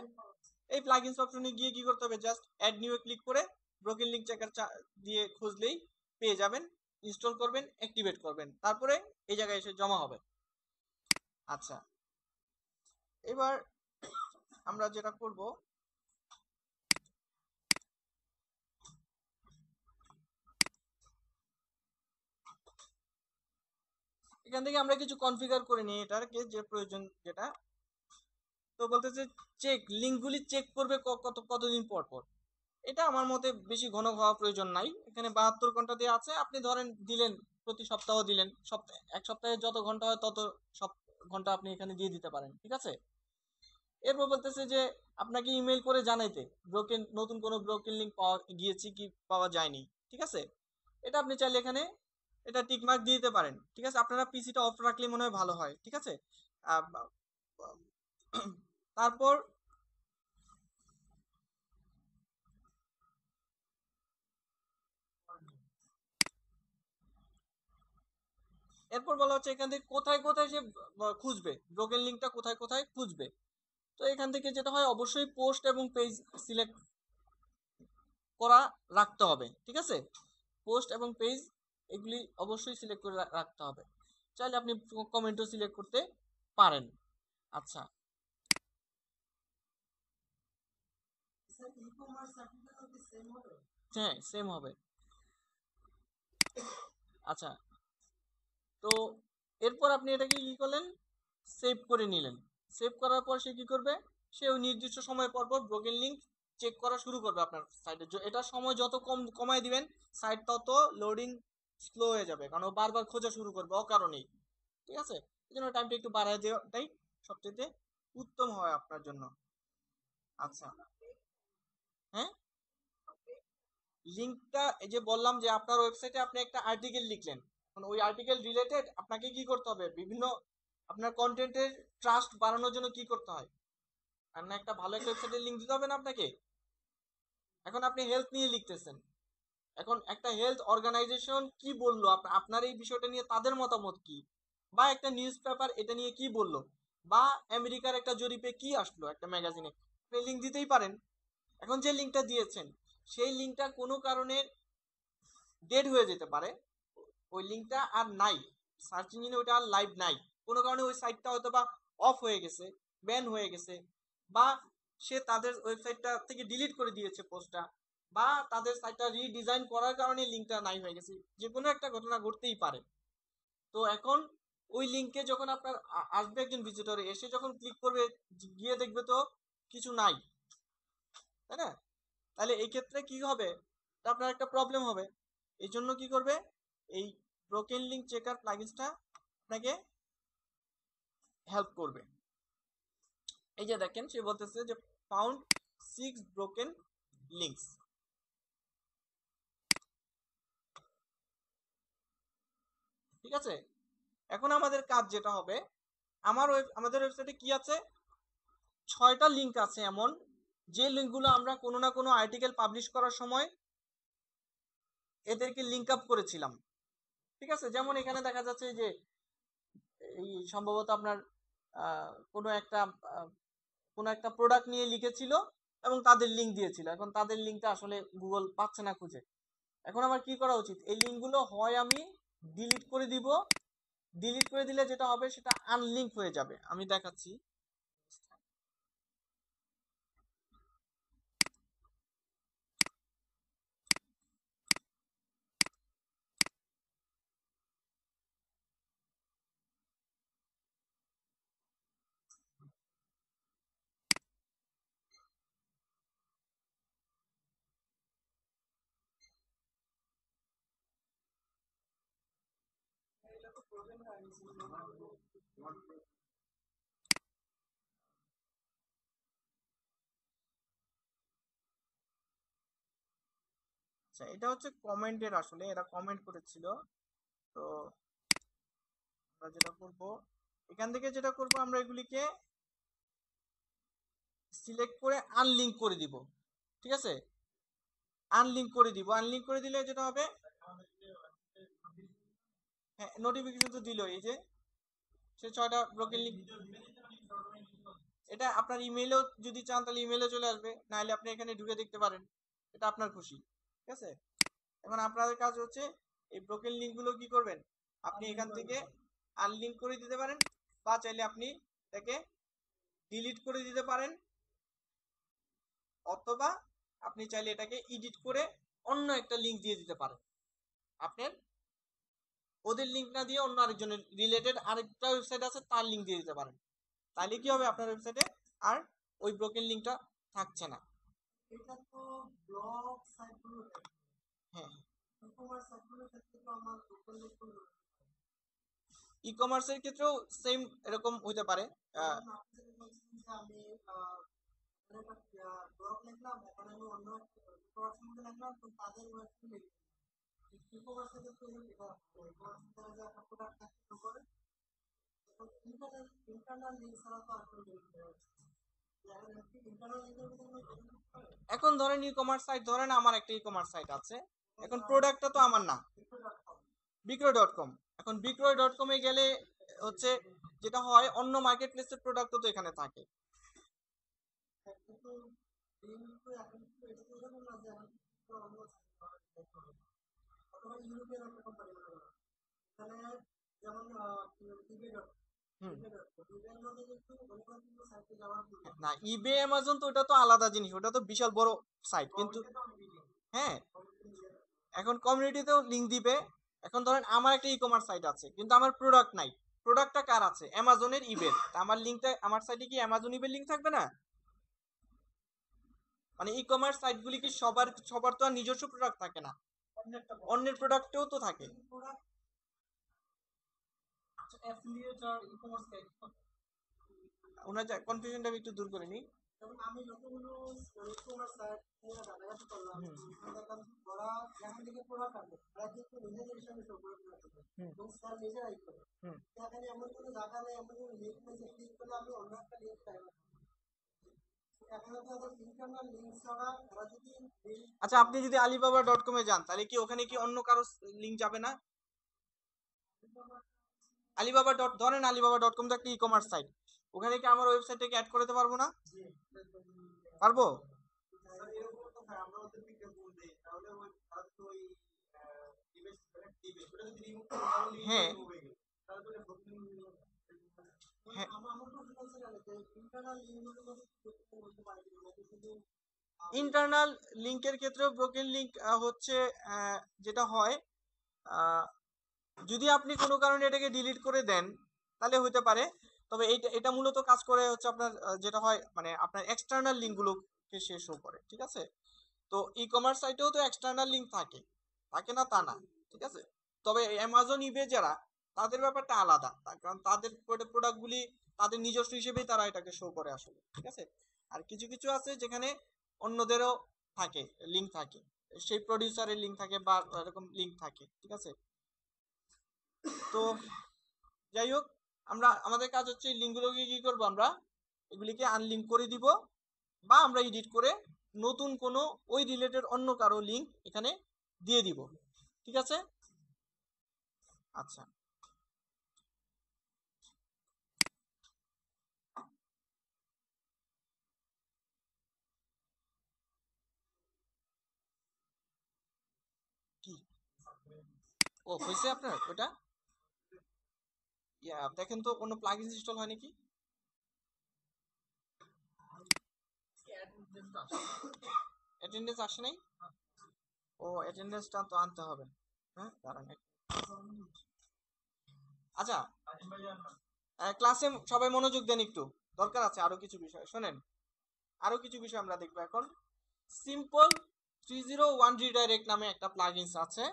এই প্লাগইনস অপশনে গিয়ে কি করতে হবে, জাস্ট অ্যাড নিউ এ ক্লিক করে ব্রোকেন লিংক চেকার দিয়ে খুঁজলেই পেয়ে যাবেন। ইনস্টল করবেন, অ্যাক্টিভেট করবেন, তারপরে এই জায়গায় এসে জমা হবে। আচ্ছা, এবার আমরা যেটা করব, এখান থেকে আমরা কিছু কনফিগার করে নিই এটাকে, যে প্রয়োজন যেটা। তো বলতেছে চেক লিঙ্কগুলি চেক করবে কতদিন পর পর। এটা আমার মতে বেশি ঘন হওয়া প্রয়োজন নাই। এখানে 72 ঘন্টা দেওয়া আছে, আপনি ধরেন দিলেন, প্রতি সপ্তাহ দিলেন, সপ্তাহে এক সপ্তাহে যত ঘন্টা হয় তত সব ঘন্টা আপনি এখানে দিয়ে দিতে পারেন, ঠিক আছে। এরপর বলতেছে যে আপনাকে ইমেল করে জানাইতে নতুন কোনো ব্রোকেন লিঙ্ক পাওয়া গিয়েছে কি পাওয়া যায়নি, ঠিক আছে। এটা আপনি চাইলে এখানে এটা টিক মার্ক দিয়ে দিতে পারেন, ঠিক আছে। আপনারা পিসিটা অফ রাখলে মনে হয় ভালো হয়, ঠিক আছে। আহ, তারপর এরপর বলা হচ্ছে এখান থেকে কোথায় কোথায় সে খুঁজবে, ব্রোকেন লিঙ্কটা কোথায় কোথায় খুঁজবে। তো এখান থেকে যেটা হয়, অবশ্যই পোস্ট এবং পেজ সিলেক্ট করা রাখতে হবে, ঠিক আছে। পোস্ট এবং পেজ এগুলি অবশ্যই সিলেক্ট করে রাখতে হবে। চাইলে আপনি কমেন্টও সিলেক্ট করতে পারেন। আচ্ছা, হ্যাঁ সেম হবে। আচ্ছা, তো এরপর আপনি এটাকে কি করলেন, সেভ করে নিলেন। সেভ করার পর সে কি করবে, সে ওই নির্দিষ্ট সময় পর পর ব্রোকেন লিঙ্ক চেক করা শুরু করবে আপনার সাইটে। এটা সময় যত কমায় দিবেন, সাইট তত লোডিং স্লো হয়ে যাবে, কারণ ও বারবার খোঁজা শুরু করবে অকারণেই, ঠিক আছে। এই জন্য টাইমটা একটু বাড়ায় দেওয়াটাই সবচেয়ে উত্তম হয় আপনার জন্য। আচ্ছা, হ্যাঁ, লিঙ্কটা এই যে বললাম যে আপনার ওয়েবসাইটে আপনি একটা আর্টিকেল লিখলেন, এখন ওই আর্টিকেল রিলেটেড আপনাকে কি করতে হবে, বিভিন্ন আপনার কন্টেন্টের ট্রাস্ট বাড়ানোর জন্য কি করতে হয়, আর না একটা ভালো একটা ওয়েবসাইটের লিঙ্ক দিতে হবে না আপনাকে। এখন আপনি হেলথ নিয়ে লিখতেছেন, এখন একটা হেলথ অর্গানাইজেশন কি বললো আপনার এই বিষয়টা নিয়ে তাদের মতামত কি, বা একটা নিউজ পেপার এটা নিয়ে কি বললো, বা আমেরিকার একটা জরিপে কি আসলো একটা ম্যাগাজিনে, আপনি লিঙ্ক দিতেই পারেন। এখন যে লিঙ্কটা দিয়েছেন সেই লিঙ্কটা কোনো কারণে ডেড হয়ে যেতে পারে, ওই লিঙ্কটা আর নাই, সার্চ ইঞ্জিনে ওইটা আর লাইভ নাই, কোনো কারণে ওই সাইটটা হয়তো বা অফ হয়ে গেছে, ব্যান হয়ে গেছে, বা সে তাদের ওয়েবসাইটটা থেকে ডিলিট করে দিয়েছে পোস্টটা, বা তাদের সাইটটা রিডিজাইন করার কারণে লিঙ্কটা নাই হয়ে গেছে, যে কোনো একটা ঘটনা ঘটতেই পারে। তো এখন ওই লিঙ্কে যখন আপনার আসবে একজন ভিজিটর, এসে যখন ক্লিক করবে, গিয়ে দেখবে তো কিছু নাই, তাই না। তাহলে এই ক্ষেত্রে কি হবে, আপনার একটা প্রবলেম হবে। এই জন্য কি করবে, এই ব্রোকেন লিঙ্ক চেকার প্লাগইনসটা আপনাকে হেল্প করবে। এই যে দেখেন সে বলতেছে যে ফাউন্ড 6 ব্রোকেন লিঙ্কস, ঠিক আছে। এখন আমাদের কাজ যেটা হবে, আমাদের ওয়েবসাইটে কি আছে, 6টা লিঙ্ক আছে এমন, যে লিঙ্কগুলো আমরা কোনো না কোনো আর্টিকেল পাবলিশ করার সময় এদেরকে লিঙ্ক আপ করেছিলাম, ঠিক আছে। যেমন এখানে দেখা যাচ্ছে যে এই সম্ভবত আপনার কোনো একটা কোনো একটা প্রোডাক্ট নিয়ে লিখেছিল এবং তাদের লিঙ্ক দিয়েছিল, এখন তাদের লিঙ্কটা আসলে গুগল পাচ্ছে না খুঁজে। এখন আমার কি করা উচিত, এই লিঙ্কগুলো হয় আমি ডিলিট করে দিব, ডিলিট করে দিলে যেটা হবে সেটা আনলিঙ্ক হয়ে যাবে, আমি দেখাচ্ছি। আচ্ছা, এটা হচ্ছে কমেন্টের, আসলে এরা কমেন্ট করেছিল। তো আমরা যেটা করব, এখান থেকে যেটা করব, আমরা এগুলিকে সিলেক্ট করে আনলিঙ্ক করে দিব, ঠিক আছে। আনলিঙ্ক করে দিব, আনলিঙ্ক করে দিলে যেটা হবে, হ্যাঁ নোটিফিকেশন তো দিল, এই যে সে 6টা ব্রোকেন লিঙ্ক, এটা আপনার ইমেইলেও যদি চান তাহলে ইমেইলে চলে আসবে, নাহলে আপনি এখানে ঢুকে দেখতে পারেন, এটা আপনার খুশি, ঠিক আছে। এখন আপনাদের কাজ হচ্ছে এই ব্রোকেন লিঙ্কগুলো কি করবেন, আপনি এখান থেকে আনলিঙ্ক করে দিতে পারেন, বা চাইলে আপনি এটাকে ডিলিট করে দিতে পারেন, অথবা আপনি চাইলে এটাকে এডিট করে অন্য একটা লিঙ্ক দিয়ে দিতে পারেন। আপনার ওদের লিঙ্ক না দিয়ে অন্য আরেকজনের রিলেটেড আরেকটা ওয়েবসাইট আছে তার লিঙ্ক দিয়ে দিতে পারেন। তাহলে কি হবে, আপনার ওয়েবসাইটে আর ওই ব্রোকেন লিঙ্কটা থাকছে না। এটা তো ব্লগ সাইটগুলো হ্যাঁ, ই-কমার্স সাইটগুলোর ক্ষেত্রে তো আমার লোকাল লোকাল ই কমার্সের ক্ষেত্রেও সেম এরকম হইতে পারে। আহ, যেমন আপনি যেটা বলছেন যে আমি মানে একটা ব্লগ লিখলাম, এখন আমি অন্য একটা ই-কমার্স মধ্যে লিখলাম, তো তাদের ওয়েবসাইট লিখলাম। ই-কমার্সের ক্ষেত্রে এটা ই-কমার্স দ্বারা যে একটা প্রোডাক্ট থাকতে পারে, এখন ইন্টারনাল লিঙ্ক ছাড়া তো আসলে বেরিয়ে যাবে। ইন্টারনাল লিঙ্কের ভিতরে কোনো বেরিয়ে যেতে পারে। এখন ধরেন ই কমার্স সাইট, ধরেন আমার একটা ই কমার্স সাইট আছে, এখন প্রোডাক্টটা তো আমার না, বিক্রয় ডট কম। এখন বিক্রয় ডট কমে গেলে হচ্ছে যেটা হয়, অন্য মার্কেট প্লেসের প্রোডাক্টও তো এখানে থাকে। কিন্তু লিঙ্ক তো এখন তো এটা তো এরকম না যে এখন তো অন্য অথবা ইউরোপিয়ান একটা কোম্পানি হতে পারে। এখানে যেমন ইবে হুম। ইবের মধ্যে কিন্তু অনেকগুলো কিন্তু সাইটে যাওয়ার না, ইবে অ্যামাজন তো ওটা তো আলাদা জিনিস, ওটা তো বিশাল বড় সাইট, কিন্তু হ্যাঁ, এখন কমিউনিটিতেও লিংক দিবে। এখন ধরেন আমার একটা ই কমার্স সাইট আছে, কিন্তু আমার প্রোডাক্ট নাই। প্রোডাক্টটা কার আছে? অ্যামাজনের, ইবের। আমার লিংকটা, আমার সাইটে কি অ্যামাজন ইবের লিংক থাকবে না? মানে ই কমার্স সাইটগুলি কি সবার সবার তো আর নিজস্ব প্রোডাক্ট থাকে না, অন্যের প্রোডাক্টেও তো থাকে। প্রোডাক্ট অ্যাফিলিয়েট আর ই-কমার্স সাইট। ওনার কনফিউশনটা আমি একটু দূর করে নিই। যেমন আমি যতগুলো ই-কমার্স সাইট নিয়ে ঘাটাঘাটি করলাম, হুম, দেখলাম ওরা যেখান থেকে প্রোডাক্ট আনে ওরা কিন্তু নিজেদের হিসাবে সব করে হুম, এবং তারা নিজেরাই করে। হুম। সেখানে এমন কোনো জায়গা নেই, এমন কোনো লিঙ্ক নেই যে ক্লিক করলে আমি অন্য একটা লিঙ্ক পাইব। এখানে তো ওদের ইন্টারনাল লিঙ্ক ছাড়া ওরা যদি লিঙ্ক আচ্ছা, আপনি যদি আলিবাবা ডট কমে যান, তাহলে কি ওখানে কি অন্য কারো লিংক যাবে না? আলিবাবা ডট, ধরেন আলিবাবা ডট কম তো একটা ই কমার্স সাইট, ওখানে কি আমার ওয়েবসাইটটাকে অ্যাড করতে পারবো না? পারবো। এরকম তো হয়, আমরা ওদের বিজ্ঞাপন দিই তাহলে ওই তারা তো ওই ডিভাইস দিবে ওটা যদি রিমুভ করে তাহলে লিঙ্ক হ্যাঁ, রিমুভ হয়ে গেল, তাহলে তো এটা ব্লকিং হ্যাঁ। আমার আমার প্রশ্ন হচ্ছে যে ইন্টারনাল লিঙ্কগুলোর মধ্যে বলতে পারি নাকি শুধু ইন্টারনাল লিংকের ক্ষেত্রেও ব্রোকেন লিংক হচ্ছে, যেটা হয়, আহ, যদি আপনি কোনো কারণে এটাকে ডিলিট করে দেন তাহলে হতে পারে। তবে এটা এটা মূলত কাজ করে হচ্ছে আপনার, যেটা হয় মানে আপনার এক্সটার্নাল লিঙ্কগুলোকে সে শো করে, ঠিক আছে? তো ই কমার্স সাইটেও তো এক্সটার্নাল লিঙ্ক থাকে, থাকে না তা না, ঠিক আছে? তবে অ্যামাজন, ইবে যারা, তাদের ব্যাপারটা আলাদা, তার কারণ তাদের প্রোডাক্টগুলি তাদের নিজস্ব হিসেবেই তারা এটাকে শো করে আসলে, ঠিক আছে? আর কিছু কিছু আছে যেখানে অন্যদেরও থাকে, লিঙ্ক থাকে, সেই প্রডিউসারের লিঙ্ক থাকে বা এরকম লিঙ্ক থাকে, ঠিক আছে? তো যাই হোক, আমরা আমাদের কাজ হচ্ছে লিঙ্কগুলোকে কি করব, আমরা এগুলিকে আনলিঙ্ক করে দিব, বা আমরা এডিট করে নতুন কোনো ওই রিলেটেড অন্য কারো লিঙ্ক এখানে দিয়ে দিব, ঠিক আছে? আচ্ছা, কি ও হয়েছে আপনার ওটা? দেখেন তো কোনো প্লাগইন ইনস্টল হয় নাকি? অ্যাটেন্ডেন্স আসে নাই? ও, অ্যাটেন্ডেন্সটা তো আনতে হবে। হ্যাঁ, দাঁড়ান আচ্ছা, ক্লাসে সবাই মনোযোগ দেন একটু, দরকার আছে আরো কিছু বিষয় শোনেন। আরো কিছু বিষয় আমরা দেখবো এখন। সিম্পল 301 রিডাইরেক্ট নামে একটা প্লাগইনস আছে,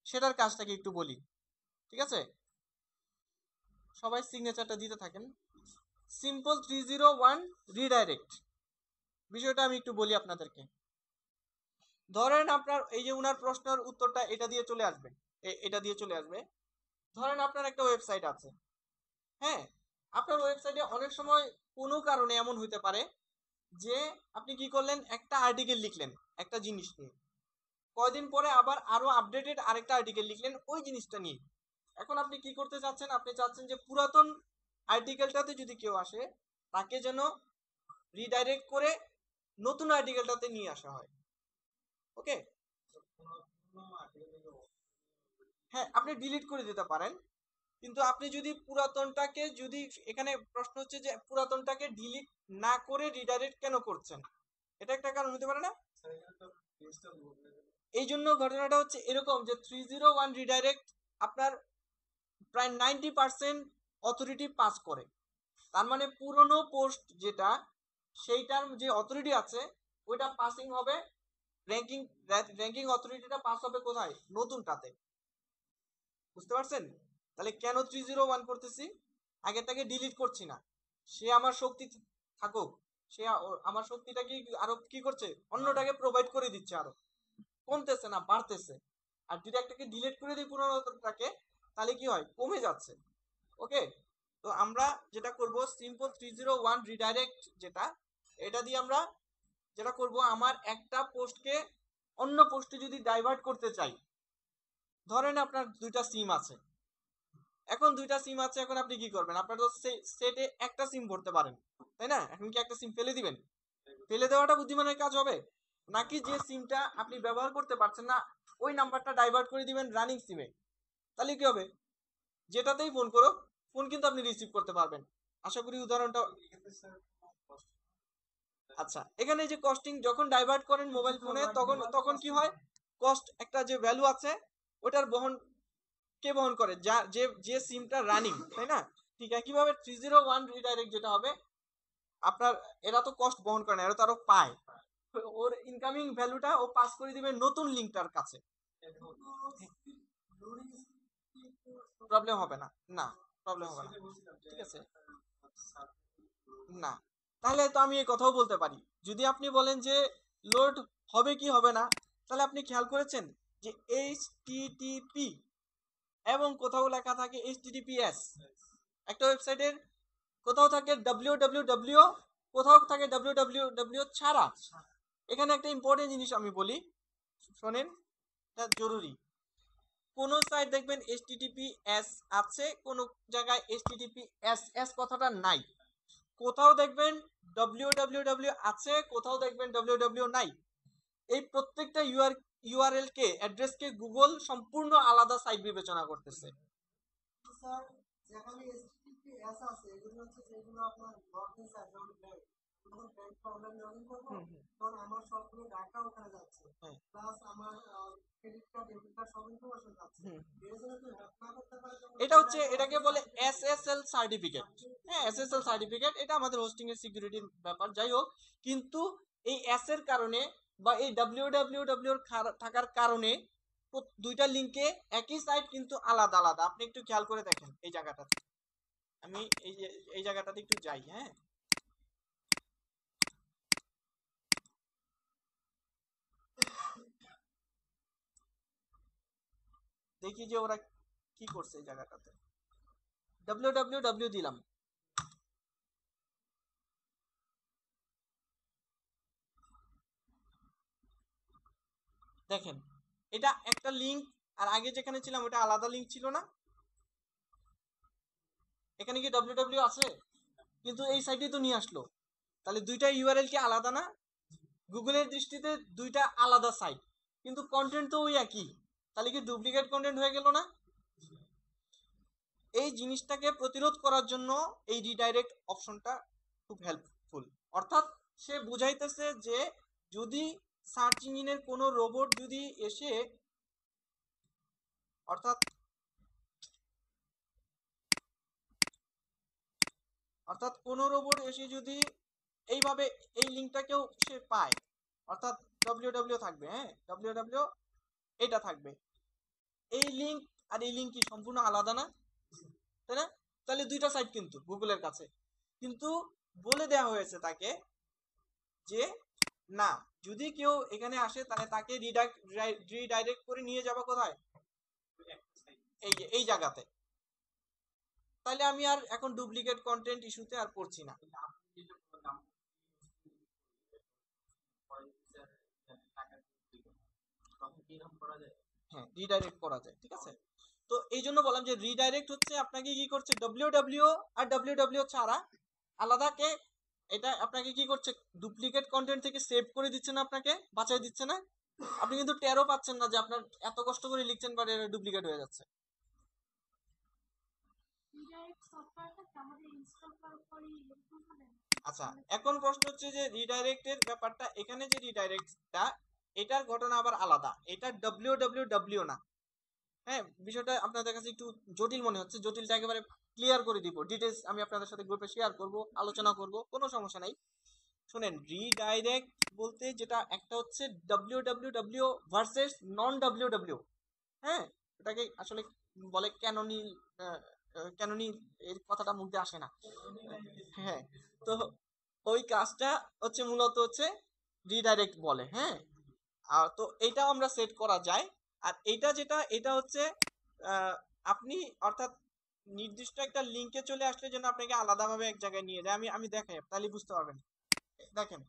সেটার কাজটাকে একটু বলি, ঠিক আছে? সবাই সিগনেচারটা দিতে থাকেন। সিম্পল 301 রিডাইরেক্ট, বিষয়টা আমি একটু বলি আপনাদেরকে। ধরেন আপনার এই যে উনার প্রশ্নের উত্তরটা এটা দিয়ে চলে আসবে, এটা দিয়ে চলে আসবে। ধরেন আপনার একটা ওয়েবসাইট আছে, হ্যাঁ, আপনার ওয়েবসাইটে অনেক সময় কোনো কারণে এমন হইতে পারে যে আপনি কি করলেন, একটা আর্টিকেল লিখলেন একটা জিনিস নিয়ে, কয়দিন পরে আবার আরো আপডেটেড আরেকটা আর্টিকেল লিখলেন ওই জিনিসটা নিয়ে। এখন আপনি কি করতে চাচ্ছেন, আপনি চাচ্ছেন যে পুরাতন আর্টিকেলটাতে যদি কেউ আসে, তাকে যেন রিডাইরেক্ট করে নতুন আর্টিকেলটাতে নিয়ে আসা হয়। ওকে, হ্যাঁ, আপনি ডিলিট করে দিতে পারেন, কিন্তু আপনি যদি পুরাতনটাকে, যদি এখানে প্রশ্ন হচ্ছে যে পুরাতনটাকে ডিলিট না করে রিডাইরেক্ট কেন করছেন, এটা একটা কারণ হতে পারে না? এই জন্য ঘটনাটা হচ্ছে এরকম যে 301 রিডাইরেক্ট আপনার প্রায় 90% অথরিটি পাস করে। তার মানে পুরনো পোস্ট যেটা, সেইটার যে অথরিটি আছে ওইটা পাসিং হবে র্যাঙ্কিং র্যাঙ্কিং অথরিটিটা পাস হবে কোথায়, নতুনটাতে। বুঝতে পারছেন? তাহলে কেন 301 করতেছি, আগেরটাকে ডিলিট করছি না। সে আমার শক্তি থাকুক, সে আমার শক্তিটা কি আরো কি করছে, অন্যটাকে প্রোভাইড করে দিচ্ছে, আরো কমতেছে না, বাড়তেছে। আর যদি একটাকে ডিলিট করে দিই পুরোনোটাকে, তাহলে কি হয়, কমে যাচ্ছে। ওকে, তো আমরা যেটা করব সিম্পল 301 রিডাইরেক্ট, যেটা এটা দিয়ে আমরা যেটা করব, আমার একটা পোস্টকে অন্য পোস্টে যদি ডাইভার্ট করতে চাই, ধরেন আপনার দুইটা সিম আছে, এখন দুইটা সিম আছে, এখন আপনি কি করবেন, আপনার তো সেটে একটা সিম ভরতে পারেন, তাই না? এখন কি একটা সিম ফেলে দিবেন? ফেলে দেওয়াটা বুদ্ধিমানের কাজ হবে? নাকি যে সিমটা আপনি ব্যবহার করতে পারছেন না, ওই নাম্বারটা ডাইভার্ট করে দিবেন রানিং সিমে? তাহলে কি হবে, যেটাতেই ফোন করো, ফোন কিন্তু আপনি রিসিভ করতে পারবেন। আশা করি উদাহরণটা। আচ্ছা, এখানে যে কস্টিং যখন ডাইভার্ট করেন মোবাইল ফোনে, তখন তখন কি হয়, কস্ট একটা যে ভ্যালু আছে, ওটার বহন কে বহন করে, যা যে যে সিমটা রানিং, তাই না? ঠিক একইভাবে 301 রিডাইরেক্ট যেটা হবে, আপনার এরা তো কস্ট বহন করে না, এরা তো আরো পায়, ওর ইনকামিং ভ্যালুটা ও পাস করে দিবে নতুন লিঙ্কটার কাছে। প্রবলেম হবে না, না প্রবলেম হবে না, ঠিক আছে। না, তাহলে তো আমি এই কথাও বলতে পারি, যদি আপনি বলেন যে লোড হবে কি হবে না, তাহলে আপনি খেয়াল করেছেন যে এইচটিটিপি এবং কোথাও লেখা থাকে এইচটিটিপিএস, একটা ওয়েবসাইটের কোথাও থাকে www, কোথাও থাকে www ছাড়া। এখানে একটা ইম্পর্টেন্ট জিনিস আমি বলি, শোনেন, এটা জরুরি। কোন সাইট দেখবেন এইচটিটিপিএস আছে, কোন জায়গায় এইচটিটিপিএস কথাটা নাই। কোথাও দেখবেন www আছে, কোথাও দেখবেন www নাই। এই প্রত্যেকটা ইউআরএল কে, অ্যাড্রেস কে গুগল সম্পূর্ণ আলাদা সাইট বিবেচনা করতেছে। স্যার, যেখানে HTTPS আছে এগুলো হচ্ছে যেগুলো আপনার লগইন সাইট, যেমন ব্যাংক, যখন ব্যাংক অনলাইন লগইন করবো তখন আমার সবগুলো ডাটা ওখানে যাচ্ছে, প্লাস আমার ক্রেডিট কার্ড ডেবিট কার্ড সব ইনফরমেশন যাচ্ছে। এর জন্য যদি হ্যাক না করতে পারে তখন এটা হচ্ছে, এটাকে বলে এসএসএল সার্টিফিকেট। হ্যাঁ, এসএসএল সার্টিফিকেট, এটা আমাদের হোস্টিং এর সিকিউরিটির ব্যাপার, যাই হোক। কিন্তু এই এস এর কারণে বা এই www থাকার কারণে দুইটা লিংকে একই সাইট কিন্তু আলাদা আলাদা। আপনি একটু খেয়াল করে দেখেন এই জায়গাটাতে, আমি এই যে এই জায়গাটাতে একটু যাই, হ্যাঁ, দেখি যে ওরা কি করছে এই জায়গাটাতে। www দিলাম, দেখেন এটা একটা লিংক, আর আগে যেখানে ছিলাম ওটা আলাদা লিংক ছিল না। এখানে কি www আছে, কিন্তু এই সাইটে তো নিয়ে আসলো। তাহলে দুইটা ইউআরএল কি আলাদা না? গুগলের দৃষ্টিতে দুইটা আলাদা সাইট, কিন্তু কন্টেন্ট তো ওই একই। তাহলে কি ডুপ্লিকেট কন্টেন্ট হয়ে গেল না? এই জিনিসটাকে প্রতিরোধ করার জন্য এই রিডাইরেক্ট অপশনটা খুব হেল্পফুল। অর্থাৎ সে বুঝাইতেছে যে যদি সার্চ ইঞ্জিনের কোনো রোবট যদি এসে, অর্থাৎ অর্থাৎ কোনো রোবট এসে যদি এইভাবে এই লিঙ্কটাকেও সে পায়, অর্থাৎ www থাকবে, হ্যাঁ www এটা থাকবে, এই লিঙ্ক আর এই লিঙ্ক কি সম্পূর্ণ আলাদা না, তাই না? তাহলে দুইটা সাইট কিন্তু গুগলের কাছে, কিন্তু বলে দেওয়া হয়েছে তাকে যে না, যদি কেউ এখানে আসে তাহলে তাকে রিডাইরেক্ট করে নিয়ে যাবে কোথায়, এই যে এই জায়গাতে। তাহলে আমি আর এখন ডুপ্লিকেট কন্টেন্ট ইস্যুতে আর পড়ছি না। হ্যাঁ, রিডাইরেক্ট করা যায়, ঠিক আছে। তো এই জন্য বললাম যে রিডাইরেক্ট হচ্ছে আপনাকে কি করছে, www আর www ছাড়া আলাদাকে, এটা আপনাকে কি করছে, ডুপ্লিকেট কন্টেন্ট থেকে সেভ করে দিচ্ছে না, আপনাকে বাঁচাই দিচ্ছে না। আপনি কিন্তু টেরও পাচ্ছেন না যে আপনার এত কষ্ট করে লিখছেন বাট এটা ডুপ্লিকেট হয়ে যাচ্ছে। আচ্ছা, এখন প্রশ্ন হচ্ছে যে রিডাইরেক্টের ব্যাপারটা, এখানে যে রিডাইরেক্টটা, এটার ঘটনা আবার আলাদা, এটা www না। হ্যাঁ, বিষয়টা আপনাদের কাছে একটু জটিল মনে হচ্ছে, জটিলটা একেবারে ক্লিয়ার করে দিব, ডিটেলস আমি আপনাদের সাথে গ্রুপে শেয়ার করব, আলোচনা করব, কোনো সমস্যা নাই। শুনেন, রিডাইরেক্ট বলতে যেটা একটা হচ্ছে www ভার্সেস নন www, হ্যাঁ, এটাকে আসলে বলে ক্যাননি, ক্যাননি, এর কথাটা মুখে আসে না। হ্যাঁ, তো ওই কাজটা হচ্ছে মূলত হচ্ছে রিডাইরেক্ট বলে, হ্যাঁ। আর তো এইটাও আমরা সেট করা যায়। আর এইটা যেটা, এটা হচ্ছে আহ, আপনি অর্থাৎ নির্দিষ্ট একটা লিংকে চলে আসলে যেন আপনাকে আলাদাভাবে এক জায়গায় নিয়ে যায়। আমি আমি দেখাই, তাহলে বুঝতে পারবেন। দেখেন,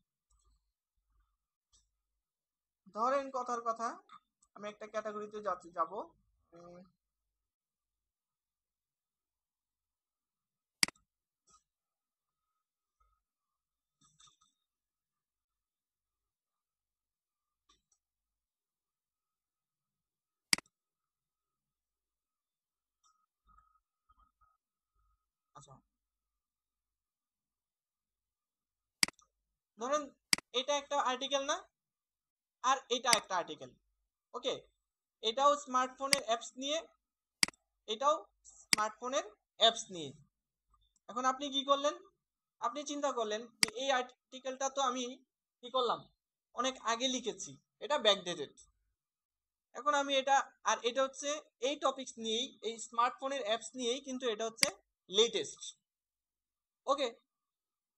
ধরেন কথার কথা, আমি একটা ক্যাটাগরিতে যাব। উম, আচ্ছা, ধরেন এটা একটা আর্টিকেল না, আর এটা একটা আর্টিকেল, ওকে। এটাও স্মার্টফোনের অ্যাপস নিয়ে, এটাও স্মার্টফোনের অ্যাপস নিয়ে। এখন আপনি কি করলেন? আপনি চিন্তা করলেন যে এই আর্টিকেলটা তো আমি কি করলাম, অনেক আগে লিখেছি, এটা ব্যাকডেটেড। এখন আমি এটা, আর এটা হচ্ছে এই টপিকস নিয়েই, এই স্মার্টফোনের অ্যাপস নিয়েই, কিন্তু এটা হচ্ছে লেটেস্ট, ওকে।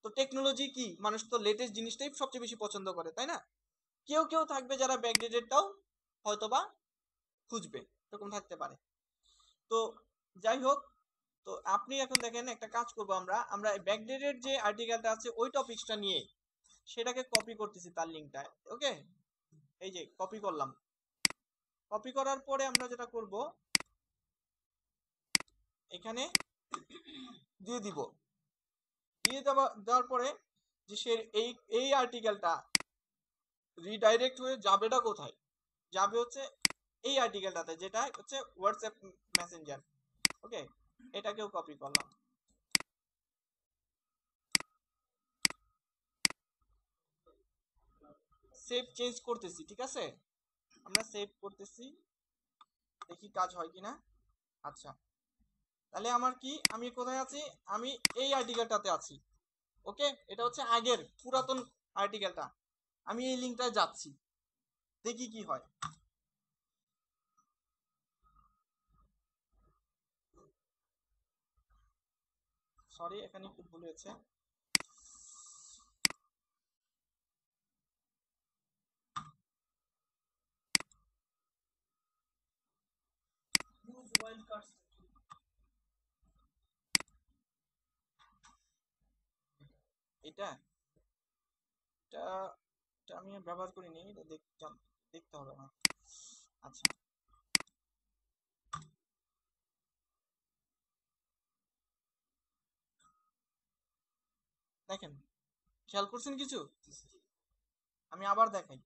তো টেকনোলজি কি, মানুষ তো লেটেস্ট জিনিসটাই সবচেয়ে বেশি পছন্দ করে, তাই না? কেউ কেউ থাকবে যারা ব্যাকডেটেডটাও হয়তোবা খুঁজবে, এরকম থাকতে পারে। তো যাই হোক, তো আপনি এখন দেখেন, একটা কাজ করব আমরা, আমরা ব্যাকডেটেড যে আর্টিকেলটা আছে ওই টপিকসটা নিয়ে সেটাকে কপি করতেছি তার লিঙ্কটা, ওকে। এই যে কপি করলাম, কপি করার পরে আমরা যেটা করব, এখানে দিয়ে দিব, দেওয়ার পরে যে সে এই এই আর্টিকেলটা রিডাইরেক্ট হয়ে যাবেটা কোথায়, যাবে হচ্ছে এই আর্টিকেলটাতে, যেটা হচ্ছে হোয়াটসঅ্যাপ মেসেঞ্জার, ওকে। এটাকেও কপি করলাম, সেভ চেঞ্জ করতেছি, ঠিক আছে, আমরা সেভ করতেছি, দেখি কাজ হয় কিনা। আচ্ছা, তাহলে আমার কি, আমি কোথায় আছি, আমি এই আর্টিকেলটাতে আছি, ওকে। এটা হচ্ছে আগের পুরাতন আর্টিকেলটা, আমি এই লিঙ্কটায় যাচ্ছি, দেখি কি হয়। সরি, এখানে একটু ভুল হয়েছে। Use wild cards. এটা এটা এটা আমি ব্যবহার করিনি, এটা দেখতে হবে আমার। আচ্ছা, দেখেন, খেয়াল করছেন কিছু? আমি আবার দেখাই,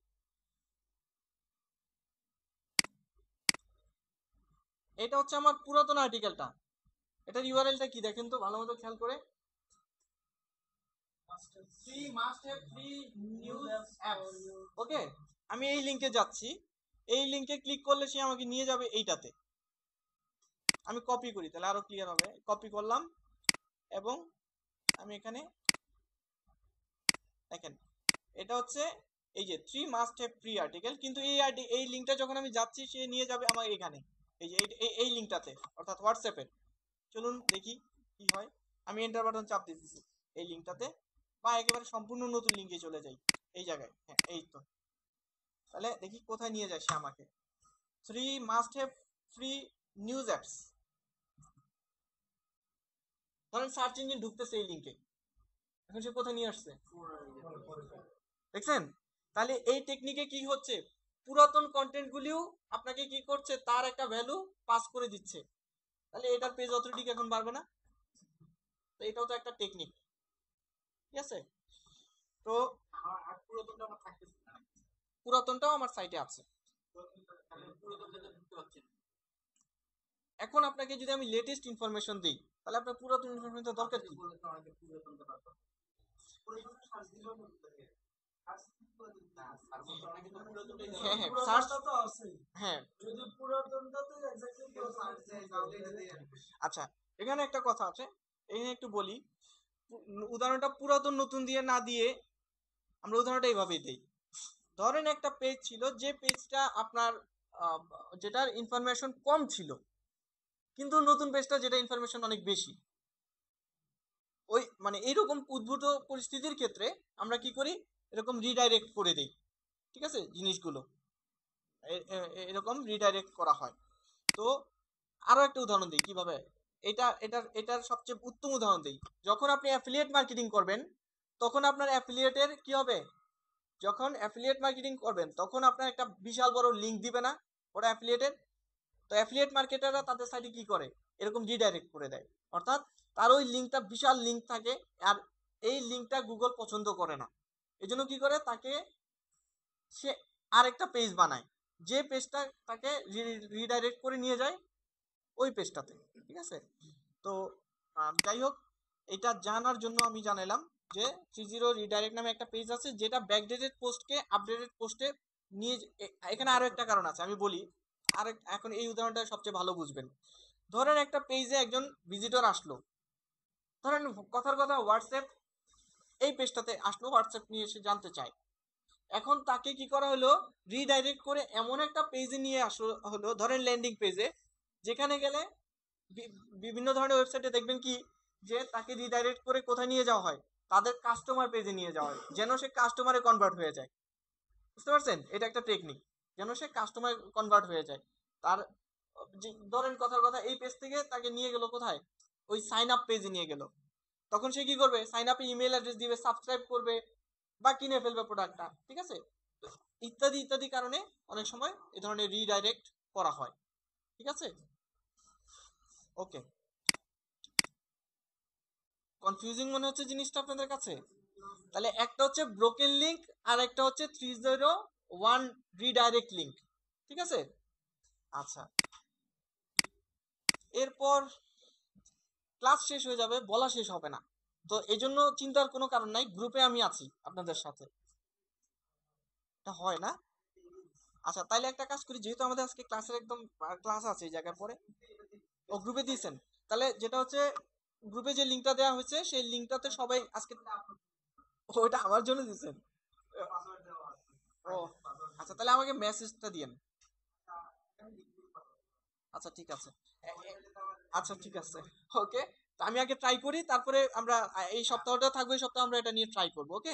এটা হচ্ছে আমার পুরাতন আর্টিকেলটা, এটার ইউআরএলটা কি দেখেন তো ভালো মতো খেয়াল করে। Free must have free news apps, okay. আমি এই লিংকে যাচ্ছি, এই লিংকে ক্লিক করলে সে আমাকে নিয়ে যাবে এইটাতে। আমি কপি করি, তাহলে আরো ক্লিয়ার হবে। কপি করলাম, এবং আমি এখানে দেখেন, এটা হচ্ছে এই যে three must have free article, কিন্তু এই লিংকটা যখন আমি যাচ্ছি সে নিয়ে যাবে আমার এখানে, এই যে এই লিংকটাতে, অর্থাৎ হোয়াটসঅ্যাপের। চলুন দেখি কি হয়। আমি এন্টার বাটন চাপ দিতেছি এই লিংকটাতে, বা একেবারে সম্পূর্ণ নতুন লিংকে চলে যাই, এই জায়গায়, হ্যাঁ এই তো। তাহলে দেখি কোথায় নিয়ে যায় সে আমাকে, three must have free news apps. ধরেন সার্চ ইঞ্জিন ঢুকতেছে এই লিংকে, এখন সে কোথায় নিয়ে আসছে, দেখছেন? তাহলে এই টেকনিকে কি হচ্ছে, পুরাতন কন্টেন্ট গুলিও আপনাকে কি করছে, তার একটা ভ্যালু পাস করে দিচ্ছে। তাহলে এটার পেজ অথরিটি এখন বাড়বে না? তো এটাও তো একটা টেকনিক, ঠিক আছে। তো পুরাতনটাও আমার সাইটে আছে, এখন আপনাকে যদি আমি লেটেস্ট ইনফরমেশন দিই, তাহলে আপনার পুরাতন ইনফরমেশন দরকার কি? হ্যাঁ হ্যাঁ, সার্চ, হ্যাঁ। যদি পুরাতনটাতে এক্স্যাক্টলি কেউ সার্চ দেয় তাহলে এটা দিয়ে আচ্ছা, এখানে একটা কথা আছে, এখানে একটু বলি। উদাহরণটা পুরাতন নতুন দিয়ে না দিয়ে আমরা উদাহরণটা এইভাবেই দিই। ধরেন একটা পেজ ছিল, যে পেজটা আপনার আহ, যেটার ইনফরমেশন কম ছিল, কিন্তু নতুন পেজটা যেটা ইনফরমেশন অনেক বেশি। ওই মানে এইরকম উদ্ভূত পরিস্থিতির ক্ষেত্রে আমরা কি করি, এরকম রিডাইরেক্ট করে দেই। ঠিক আছে, জিনিসগুলো এরকম রিডাইরেক্ট করা হয়। তো আরো একটা উদাহরণ দিই কিভাবে, এটার সবচেয়ে উত্তম উদাহরণ দিই। যখন আপনি অ্যাফিলিয়েট মার্কেটিং করবেন, তখন আপনার অ্যাফিলিয়েটের কি হবে, যখন অ্যাফিলিয়েট মার্কেটিং করবেন তখন আপনার একটা বিশাল বড় লিঙ্ক দিবে না ওটা অ্যাফিলিয়েটের। তো অ্যাফিলিয়েট মার্কেটাররা তাদের সাইটে কি করে, এরকম রিডাইরেক্ট করে দেয়। অর্থাৎ তার ওই লিঙ্কটা বিশাল লিঙ্ক থাকে, আর এই লিঙ্কটা গুগল পছন্দ করে না। এজন্য কি করে, তাকে সে আরেকটা পেজ বানায়, যে পেজটা তাকে রিডাইরেক্ট করে নিয়ে যায় ওই পেজটাতে। ঠিক আছে, তো যাই হোক, এটা জানার জন্য আমি জানালাম যে 30 রিডাইরেক্ট নামে একটা পেজ আছে, যেটা ব্যাকডেটেড পোস্টকে আপডেটেড পোস্টে নিয়ে এখানে আরো একটা কারণ আছে আমি বলি। আর এখন এই উদাহরণটা সবচেয়ে ভালো বুঝবেন। ধরেন একটা পেজে একজন ভিজিটর আসলো, ধরেন কথার কথা হোয়াটসঅ্যাপ এই পেজটাতে আসলো, হোয়াটসঅ্যাপ নিয়ে এসে জানতে চায়। এখন তাকে কি করা হলো, রিডাইরেক্ট করে এমন একটা পেজে নিয়ে আসলো হলো, ধরেন ল্যান্ডিং পেজে, যেখানে গেলে বিভিন্ন ধরনের ওয়েবসাইটে দেখবেন কি, যে তাকে রিডাইরেক্ট করে কোথায় নিয়ে যাওয়া হয়, তাদের কাস্টমার পেজে নিয়ে যাওয়া হয়, যেন সে কাস্টমারে কনভার্ট হয়ে যায়। বুঝতে পারছেন, এটা একটা টেকনিক, যেন সে কাস্টমার কনভার্ট হয়ে যায়। তার ধরেন কথার কথা এই পেজ থেকে তাকে নিয়ে গেল কোথায়, ওই সাইন আপ পেজে নিয়ে গেল। তখন সে কি করবে, সাইন আপে ইমেল অ্যাড্রেস দিবে, সাবস্ক্রাইব করবে, বা কিনে ফেলবে প্রোডাক্টটা। ঠিক আছে, ইত্যাদি ইত্যাদি কারণে অনেক সময় এই ধরনের রিডাইরেক্ট করা হয়। ঠিক আছে, ওকে। কনফিউজিং মনে হচ্ছে জিনিসটা আপনাদের কাছে? তাহলে একটা হচ্ছে ব্রোকেন লিংক, আর একটা হচ্ছে 301 রিডাইরেক্ট লিংক। ঠিক আছে, আচ্ছা। এরপর ক্লাস শেষ হয়ে যাবে, বলা শেষ হবে না। তো এই জন্য চিন্তার কোনো কারণ নাই, গ্রুপে আমি আছি আপনাদের সাথে। এটা হয় না? আচ্ছা, তাইলে একটা কাজ করি, যেহেতু আমাদের আজকে ক্লাসের একদম ক্লাস আছে এই জায়গায় পরে। ও গ্রুপে দিয়েছেন, তাহলে যেটা হচ্ছে গ্রুপে যে লিংকটা দেওয়া হয়েছে সেই লিংকটাতে সবাই আজকে, ওইটা আমার জন্য দিয়েছেন? ও আচ্ছা, তাহলে আমাকে মেসেজটা দিয়েন। আচ্ছা ঠিক আছে, আচ্ছা ঠিক আছে, ওকে। তো আমি আগে ট্রাই করি, তারপরে আমরা এই সপ্তাহটা থাকবে, এই সপ্তাহ আমরা এটা নিয়ে ট্রাই করবো। ওকে,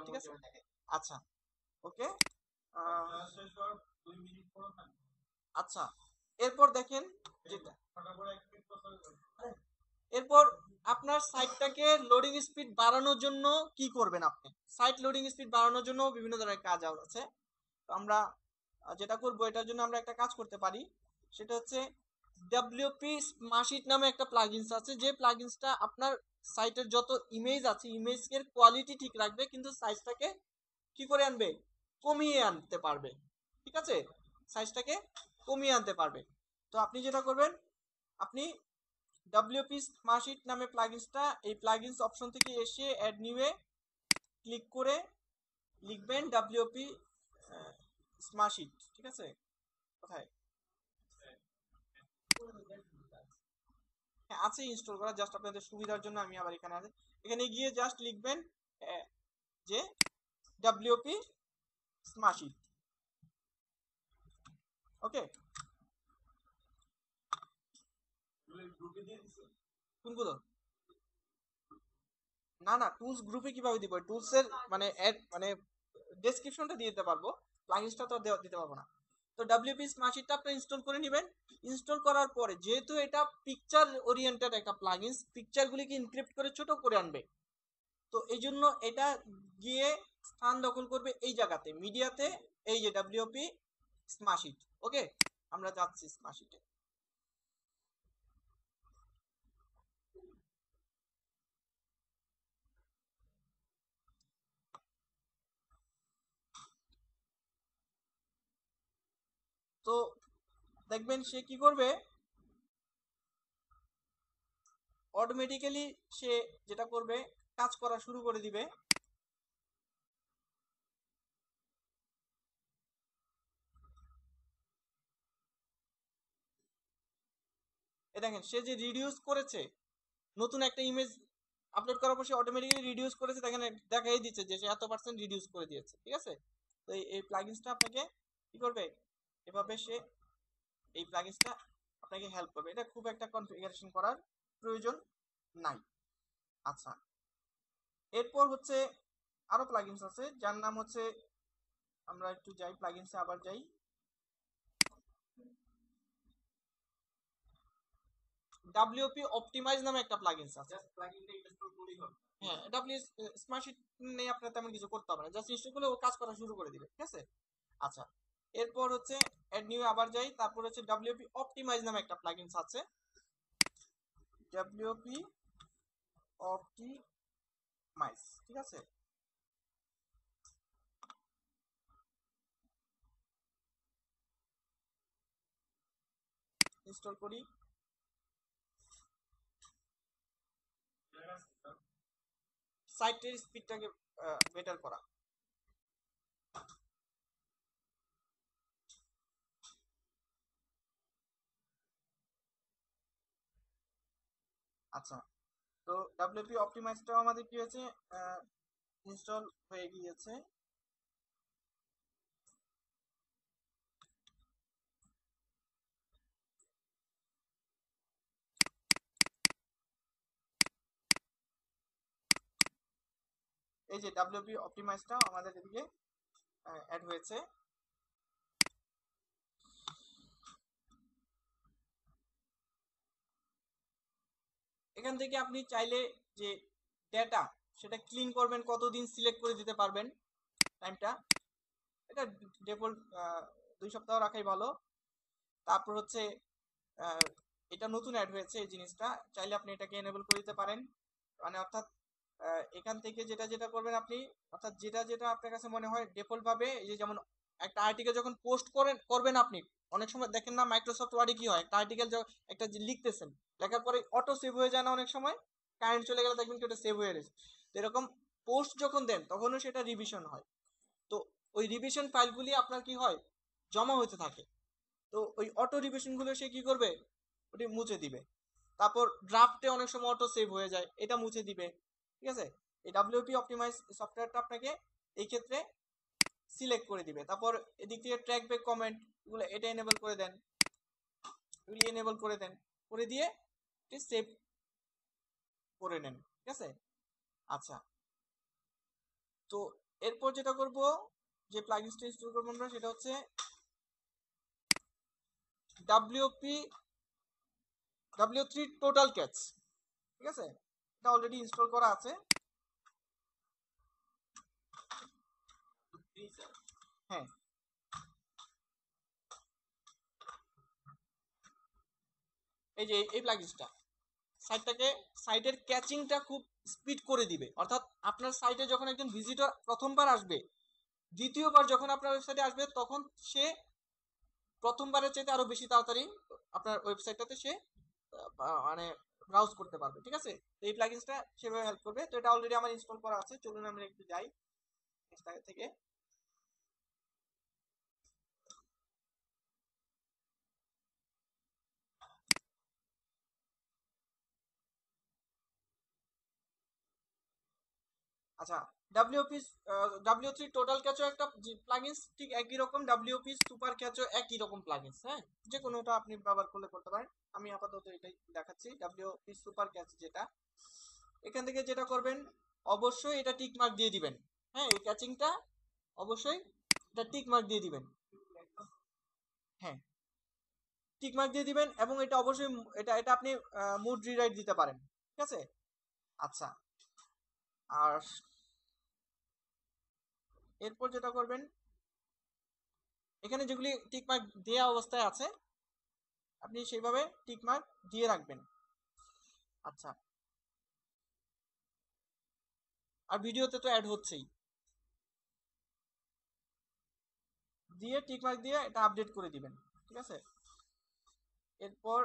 ঠিক আছে, আচ্ছা, ওকে। আচ্ছা, এরপর দেখেন যেটা, এরপর আপনার সাইটটাকে লোডিং স্পিড বাড়ানোর জন্য কি করবেন আপনি। সাইট লোডিং স্পিড বাড়ানোর জন্য বিভিন্ন ধরনের কাজ আছে। তো আমরা যেটা করব, এটার জন্য আমরা একটা কাজ করতে পারি, সেটা হচ্ছে ডব্লিউপি স্মার্টশিট নামে একটা প্লাগইনস আছে, যে প্লাগইনসটা আপনার সাইটের যত ইমেজ আছে ইমেজের কোয়ালিটি ঠিক রাখবে, কিন্তু সাইজটাকে কি করে আনবে, কমিয়ে আনতে পারবে। ঠিক আছে, সাইজটাকে কমিয়ে আনতে পারবে। তো আপনি যেটা করবেন, আপনি ডব্লিউপি স্মার্টশিট নামে প্লাগইনসটা, এই প্লাগইনস অপশন থেকে এসে অ্যাড নিউয়ে ক্লিক করে লিখবেন ডব্লিউপি স্মার্টশিট। ঠিক আছে, কোথায়, হ্যাঁ আছে ইনস্টল করা, জাস্ট আপনাদের সুবিধার জন্য আমি আবার এখানে আছে, এখানে গিয়ে জাস্ট লিখবেন যে ডব্লিউপি স্মার্টশিট। ওকে, কোনগুলো? না না, টুলস গ্রুপে কিভাবে দিব, টুলস এর মানে মানে ডেসক্রিপশনটা দিয়ে দিতে পারবো, প্লাগইনসটা তো দিতে পারবো না। তো ডব্লিউপি স্মার্টশিটটা আপনি ইনস্টল করে নেবেন। ইনস্টল করার পরে, যেহেতু এটা পিকচার ওরিয়েন্টেড একটা প্লাগইনস, পিকচারগুলিকে ইনক্রিপ্ট করে ছোট করে আনবে, তো এই জন্য এটা গিয়ে স্থান দখল করবে এই জায়গাতে, মিডিয়াতে, এই যে ডব্লিউপি স্মার্টশিট। ওকে, আমরা যাচ্ছি স্মার্টশিটে। তো দেখবেন সে কি করবে, অটোমেটিক্যালি সে যেটা করবে, কাজ করা শুরু করে দিবে। এ দেখেন, সে যে রিডিউস করেছে, নতুন একটা ইমেজ আপলোড করার পর সে অটোমেটিক্যালি রিডিউস করেছে, দেখেন দেখাই দিচ্ছে যে সে এত পার্সেন্ট রিডিউস করে দিয়েছে, ঠিক আছে। তো এই প্লাগইনসটা আপনাকে কি করবে, এভাবে সে এই প্লাগইনসটা আপনাকে হেল্প করবে। এটা খুব একটা কনফিগারেশন করার প্রয়োজন নাই। আচ্ছা, এরপর হচ্ছে আরো প্লাগইনস আছে যার নাম হচ্ছে, আমরা একটু যাই প্লাগইনসে আবার যাই। ডাব্লিউপি অপটিমাইজ নামে একটা প্লাগইনস আছে। জাস্ট প্লাগইনটা ইনস্টল করলেই হবে। হ্যাঁ, ডাব্লিউ স্মার্টশিট নিয়ে আপনার তেমন কিছু করতে হবে না, জাস্ট ইনস্টল করলে ও কাজ করা শুরু করে দিবে, ঠিক আছে। আচ্ছা, এরপর হচ্ছে অ্যাড নিউ আবার যাই, তারপর হচ্ছে ডাব্লিউপি অপটিমাইজ নামে একটা প্লাগইনস আছে। ডাব্লিউপি অপটিমাইজ, ঠিক আছে। ইনস্টল করি। সাইটের স্পিডটাকে বেটার করা। আচ্ছা, তো ডাব্লিউপি অপটিমাইজটাও আমাদের কি হয়েছে, ইনস্টল হয়ে গিয়েছে। এই যে ডাব্লিউপি অপটিমাইজটা আমাদের এদিকে অ্যাড হয়েছে। এখান থেকে আপনি চাইলে যে ডেটা সেটা ক্লিন করবেন, কতদিন সিলেক্ট করে দিতে পারবেন টাইমটা। এটা ডিফল্ট 2 সপ্তাহ রাখাই ভালো। তারপর হচ্ছে আহ, এটা নতুন অ্যাড হয়েছে এই জিনিসটা, চাইলে আপনি এটাকে এনেবল করে দিতে পারেন। মানে অর্থাৎ এখান থেকে যেটা যেটা করবেন আপনি, অর্থাৎ যেটা যেটা আপনার কাছে মনে হয় ডিফল্ট ভাবে, এই যে যেমন একটা আর্টিকেল যখন পোস্ট করবেন আপনি, অনেক সময় দেখেন না মাইক্রোসফট ওয়ার্ডে কি হয়, একটা আর্টিকেল একটা যে লিখতেছেন, লেখার পরে অটো সেভ হয়ে যায় না অনেক সময়, কারেন্ট চলে গেলে দেখবেন কি ওটা সেভ হয়ে গেছে। তো এরকম পোস্ট যখন দেন তখনও সেটা রিভিশন হয়। তো ওই রিভিশন ফাইলগুলি আপনার কি হয়, জমা হতে থাকে। তো ওই অটো রিভিশন গুলো সে কি করবে, ওটি মুছে দিবে। তারপর ড্রাফটে অনেক সময় অটো সেভ হয়ে যায়, এটা মুছে দিবে, ঠিক আছে। এই ডাব্লিউপি অপটিমাইজ সফটওয়্যারটা আপনাকে এই ক্ষেত্রে সিলেক্ট করে দিবে। তারপর এদিক থেকে ট্র্যাক ব্যাক কমেন্ট এগুলো এটা এনেবল করে দেন, এগুলি এনেবল করে দেন, করে দিয়ে সেভ করে নেন, ঠিক আছে। আচ্ছা, তো এরপর যেটা করব, যে প্লাগইনসটা ইনস্টল করবো আমরা, সেটা হচ্ছে ডাব্লিউপি W3 টোটাল ক্যাচ, ঠিক আছে। এটা অলরেডি ইনস্টল করা আছে। হ্যাঁ, এই যে এই প্লাগইনসটা সাইটের ক্যাচিংটা খুব স্পিড করে দিবে। অর্থাৎ আপনার সাইটে যখন একজন ভিজিটর প্রথমবার আসবে, দ্বিতীয়বার যখন আপনার ওয়েবসাইটে আসবে, তখন সে প্রথমবারের চাইতে আরো বেশি তাড়াতাড়ি আপনার ওয়েবসাইটটাতে সে মানে ব্রাউজ করতে পারবে, ঠিক আছে। তো এই প্লাগইনসটা সেভাবে হেল্প করবে। তো এটা অলরেডি আমার ইনস্টল করা আছে, চলুন আমরা একটু যাই থেকে। আচ্ছা, ডাব্লিউপি W3 টোটাল ক্যাচও একটা প্লাগইনস, ঠিক একই রকম ডাব্লিউপি সুপার ক্যাচও একই রকম প্লাগইনস। হ্যাঁ, যে কোনোটা আপনি ব্যবহার করলে করতে পারেন। আমি আপাতত এটাই দেখাচ্ছি, ডাব্লিউপি সুপার ক্যাচ যেটা। এখান থেকে যেটা করবেন, অবশ্যই এটা টিক মার্ক দিয়ে দিবেন। হ্যাঁ, এই ক্যাচিংটা অবশ্যই এটা টিক মার্ক দিয়ে দিবেন। হ্যাঁ, টিক মার্ক দিয়ে দিবেন, এবং এটা অবশ্যই এটা এটা আপনি মুড রিরাইট দিতে পারেন, ঠিক আছে। আচ্ছা, আর এরপর যেটা করবেন, এখানে যেগুলি টিক মার্ক দেওয়া অবস্থায় আছে আপনি সেইভাবে টিক মার্ক দিয়ে রাখবেন। আচ্ছা, আর ভিডিওতে তো অ্যাড হচ্ছেই, দিয়ে টিক মার্ক দিয়ে এটা আপডেট করে দিবেন, ঠিক আছে। এরপর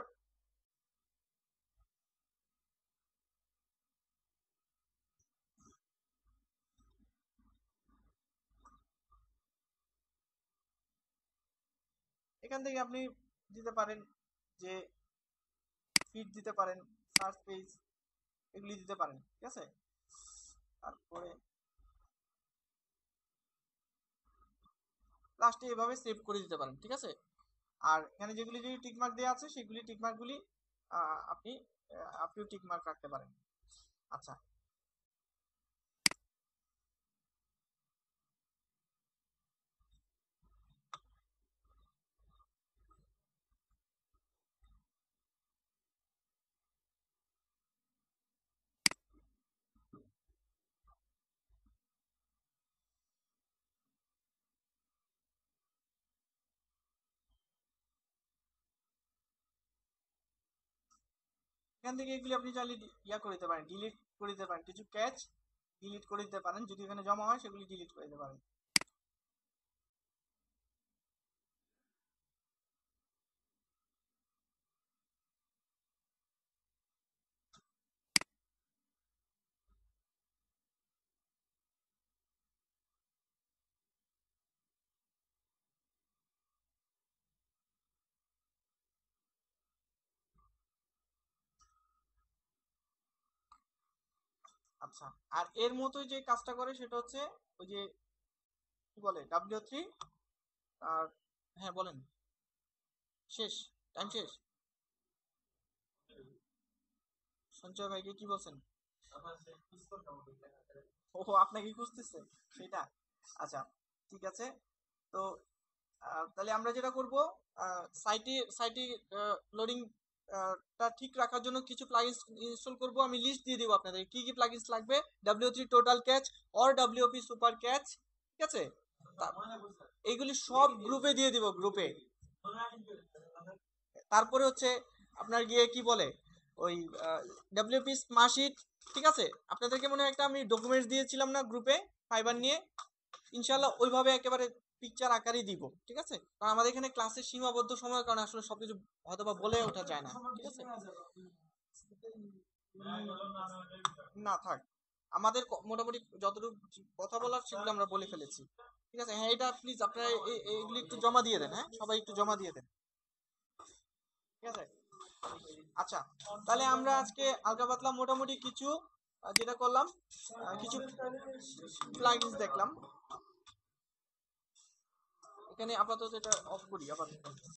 এখান থেকে আপনি দিতে পারেন যে ফিড দিতে পারেন, সার্চ পেজ, এগুলি দিতে পারেন, ঠিক আছে। তারপরে লাস্টে এভাবে সেভ করে দিতে পারেন, ঠিক আছে। আর এখানে যেগুলি যদি টিকমার্ক দেওয়া আছে সেগুলি টিকমার্কগুলি আপনি আপনিও টিকমার্ক রাখতে পারেন। আচ্ছা, এখান থেকে এগুলি আপনি চাইলে ইয়া করে দিতে পারেন, ডিলিট করে দিতে পারেন, কিছু ক্যাচ ডিলিট করে দিতে পারেন, যদি এখানে জমা হয় সেগুলি ডিলিট করে দিতে পারেন। আচ্ছা, আর এর মতোই যে কাজটা করে সেটা হচ্ছে ওই যে কি বলে W3। আর হ্যাঁ বলেন, শেষ, টাইম শেষ। সঞ্চয় ভাইকে কি বলছেন? ও আপনাকে খুঁজতেছে সেটা। আচ্ছা, ঠিক আছে। তো তাহলে আমরা যেটা করব, সাইটে সাইটে লোডিং টা ঠিক রাখার জন্য কিছু প্লাগইনস ইনস্টল করব। আমি লিস্ট দিয়ে দিব আপনাদের কি কি প্লাগইনস লাগবে। W3 total catch or WP super catch, ঠিক আছে। তা- এইগুলি সব গ্রুপে দিয়ে দিব, গ্রুপে। তারপরে হচ্ছে আপনার গিয়ে কি বলে ওই WP স্মার্টশিট, ঠিক আছে। আপনাদেরকে মনে হয় একটা আমি ডকুমেন্টস দিয়েছিলাম না গ্রুপে, ফাইবার নিয়ে। ইনশাল্লাহ ওইভাবে একেবারে পিকচার আকারই দিব, ঠিক আছে। কারণ আমাদের এখানে ক্লাসের সীমাবদ্ধ সময়ের কারণে আসলে সবকিছু হয়তো বা বলে ওঠা যায় না, ঠিক আছে। না থাক, আমাদের মোটামুটি যতটুকু কথা বলার সেগুলো আমরা বলে ফেলেছি, ঠিক আছে। হ্যাঁ, এটা প্লিজ আপনারা এগুলি একটু জমা দিয়ে দেন, হ্যাঁ সবাই একটু জমা দিয়ে দেন, ঠিক আছে। আচ্ছা, তাহলে আমরা আজকে হালকা পাতলা মোটামুটি কিছু যেটা করলাম, কিছু প্লাগইনস দেখলাম। এখানে আপাতত এটা অফ করি আপাতত।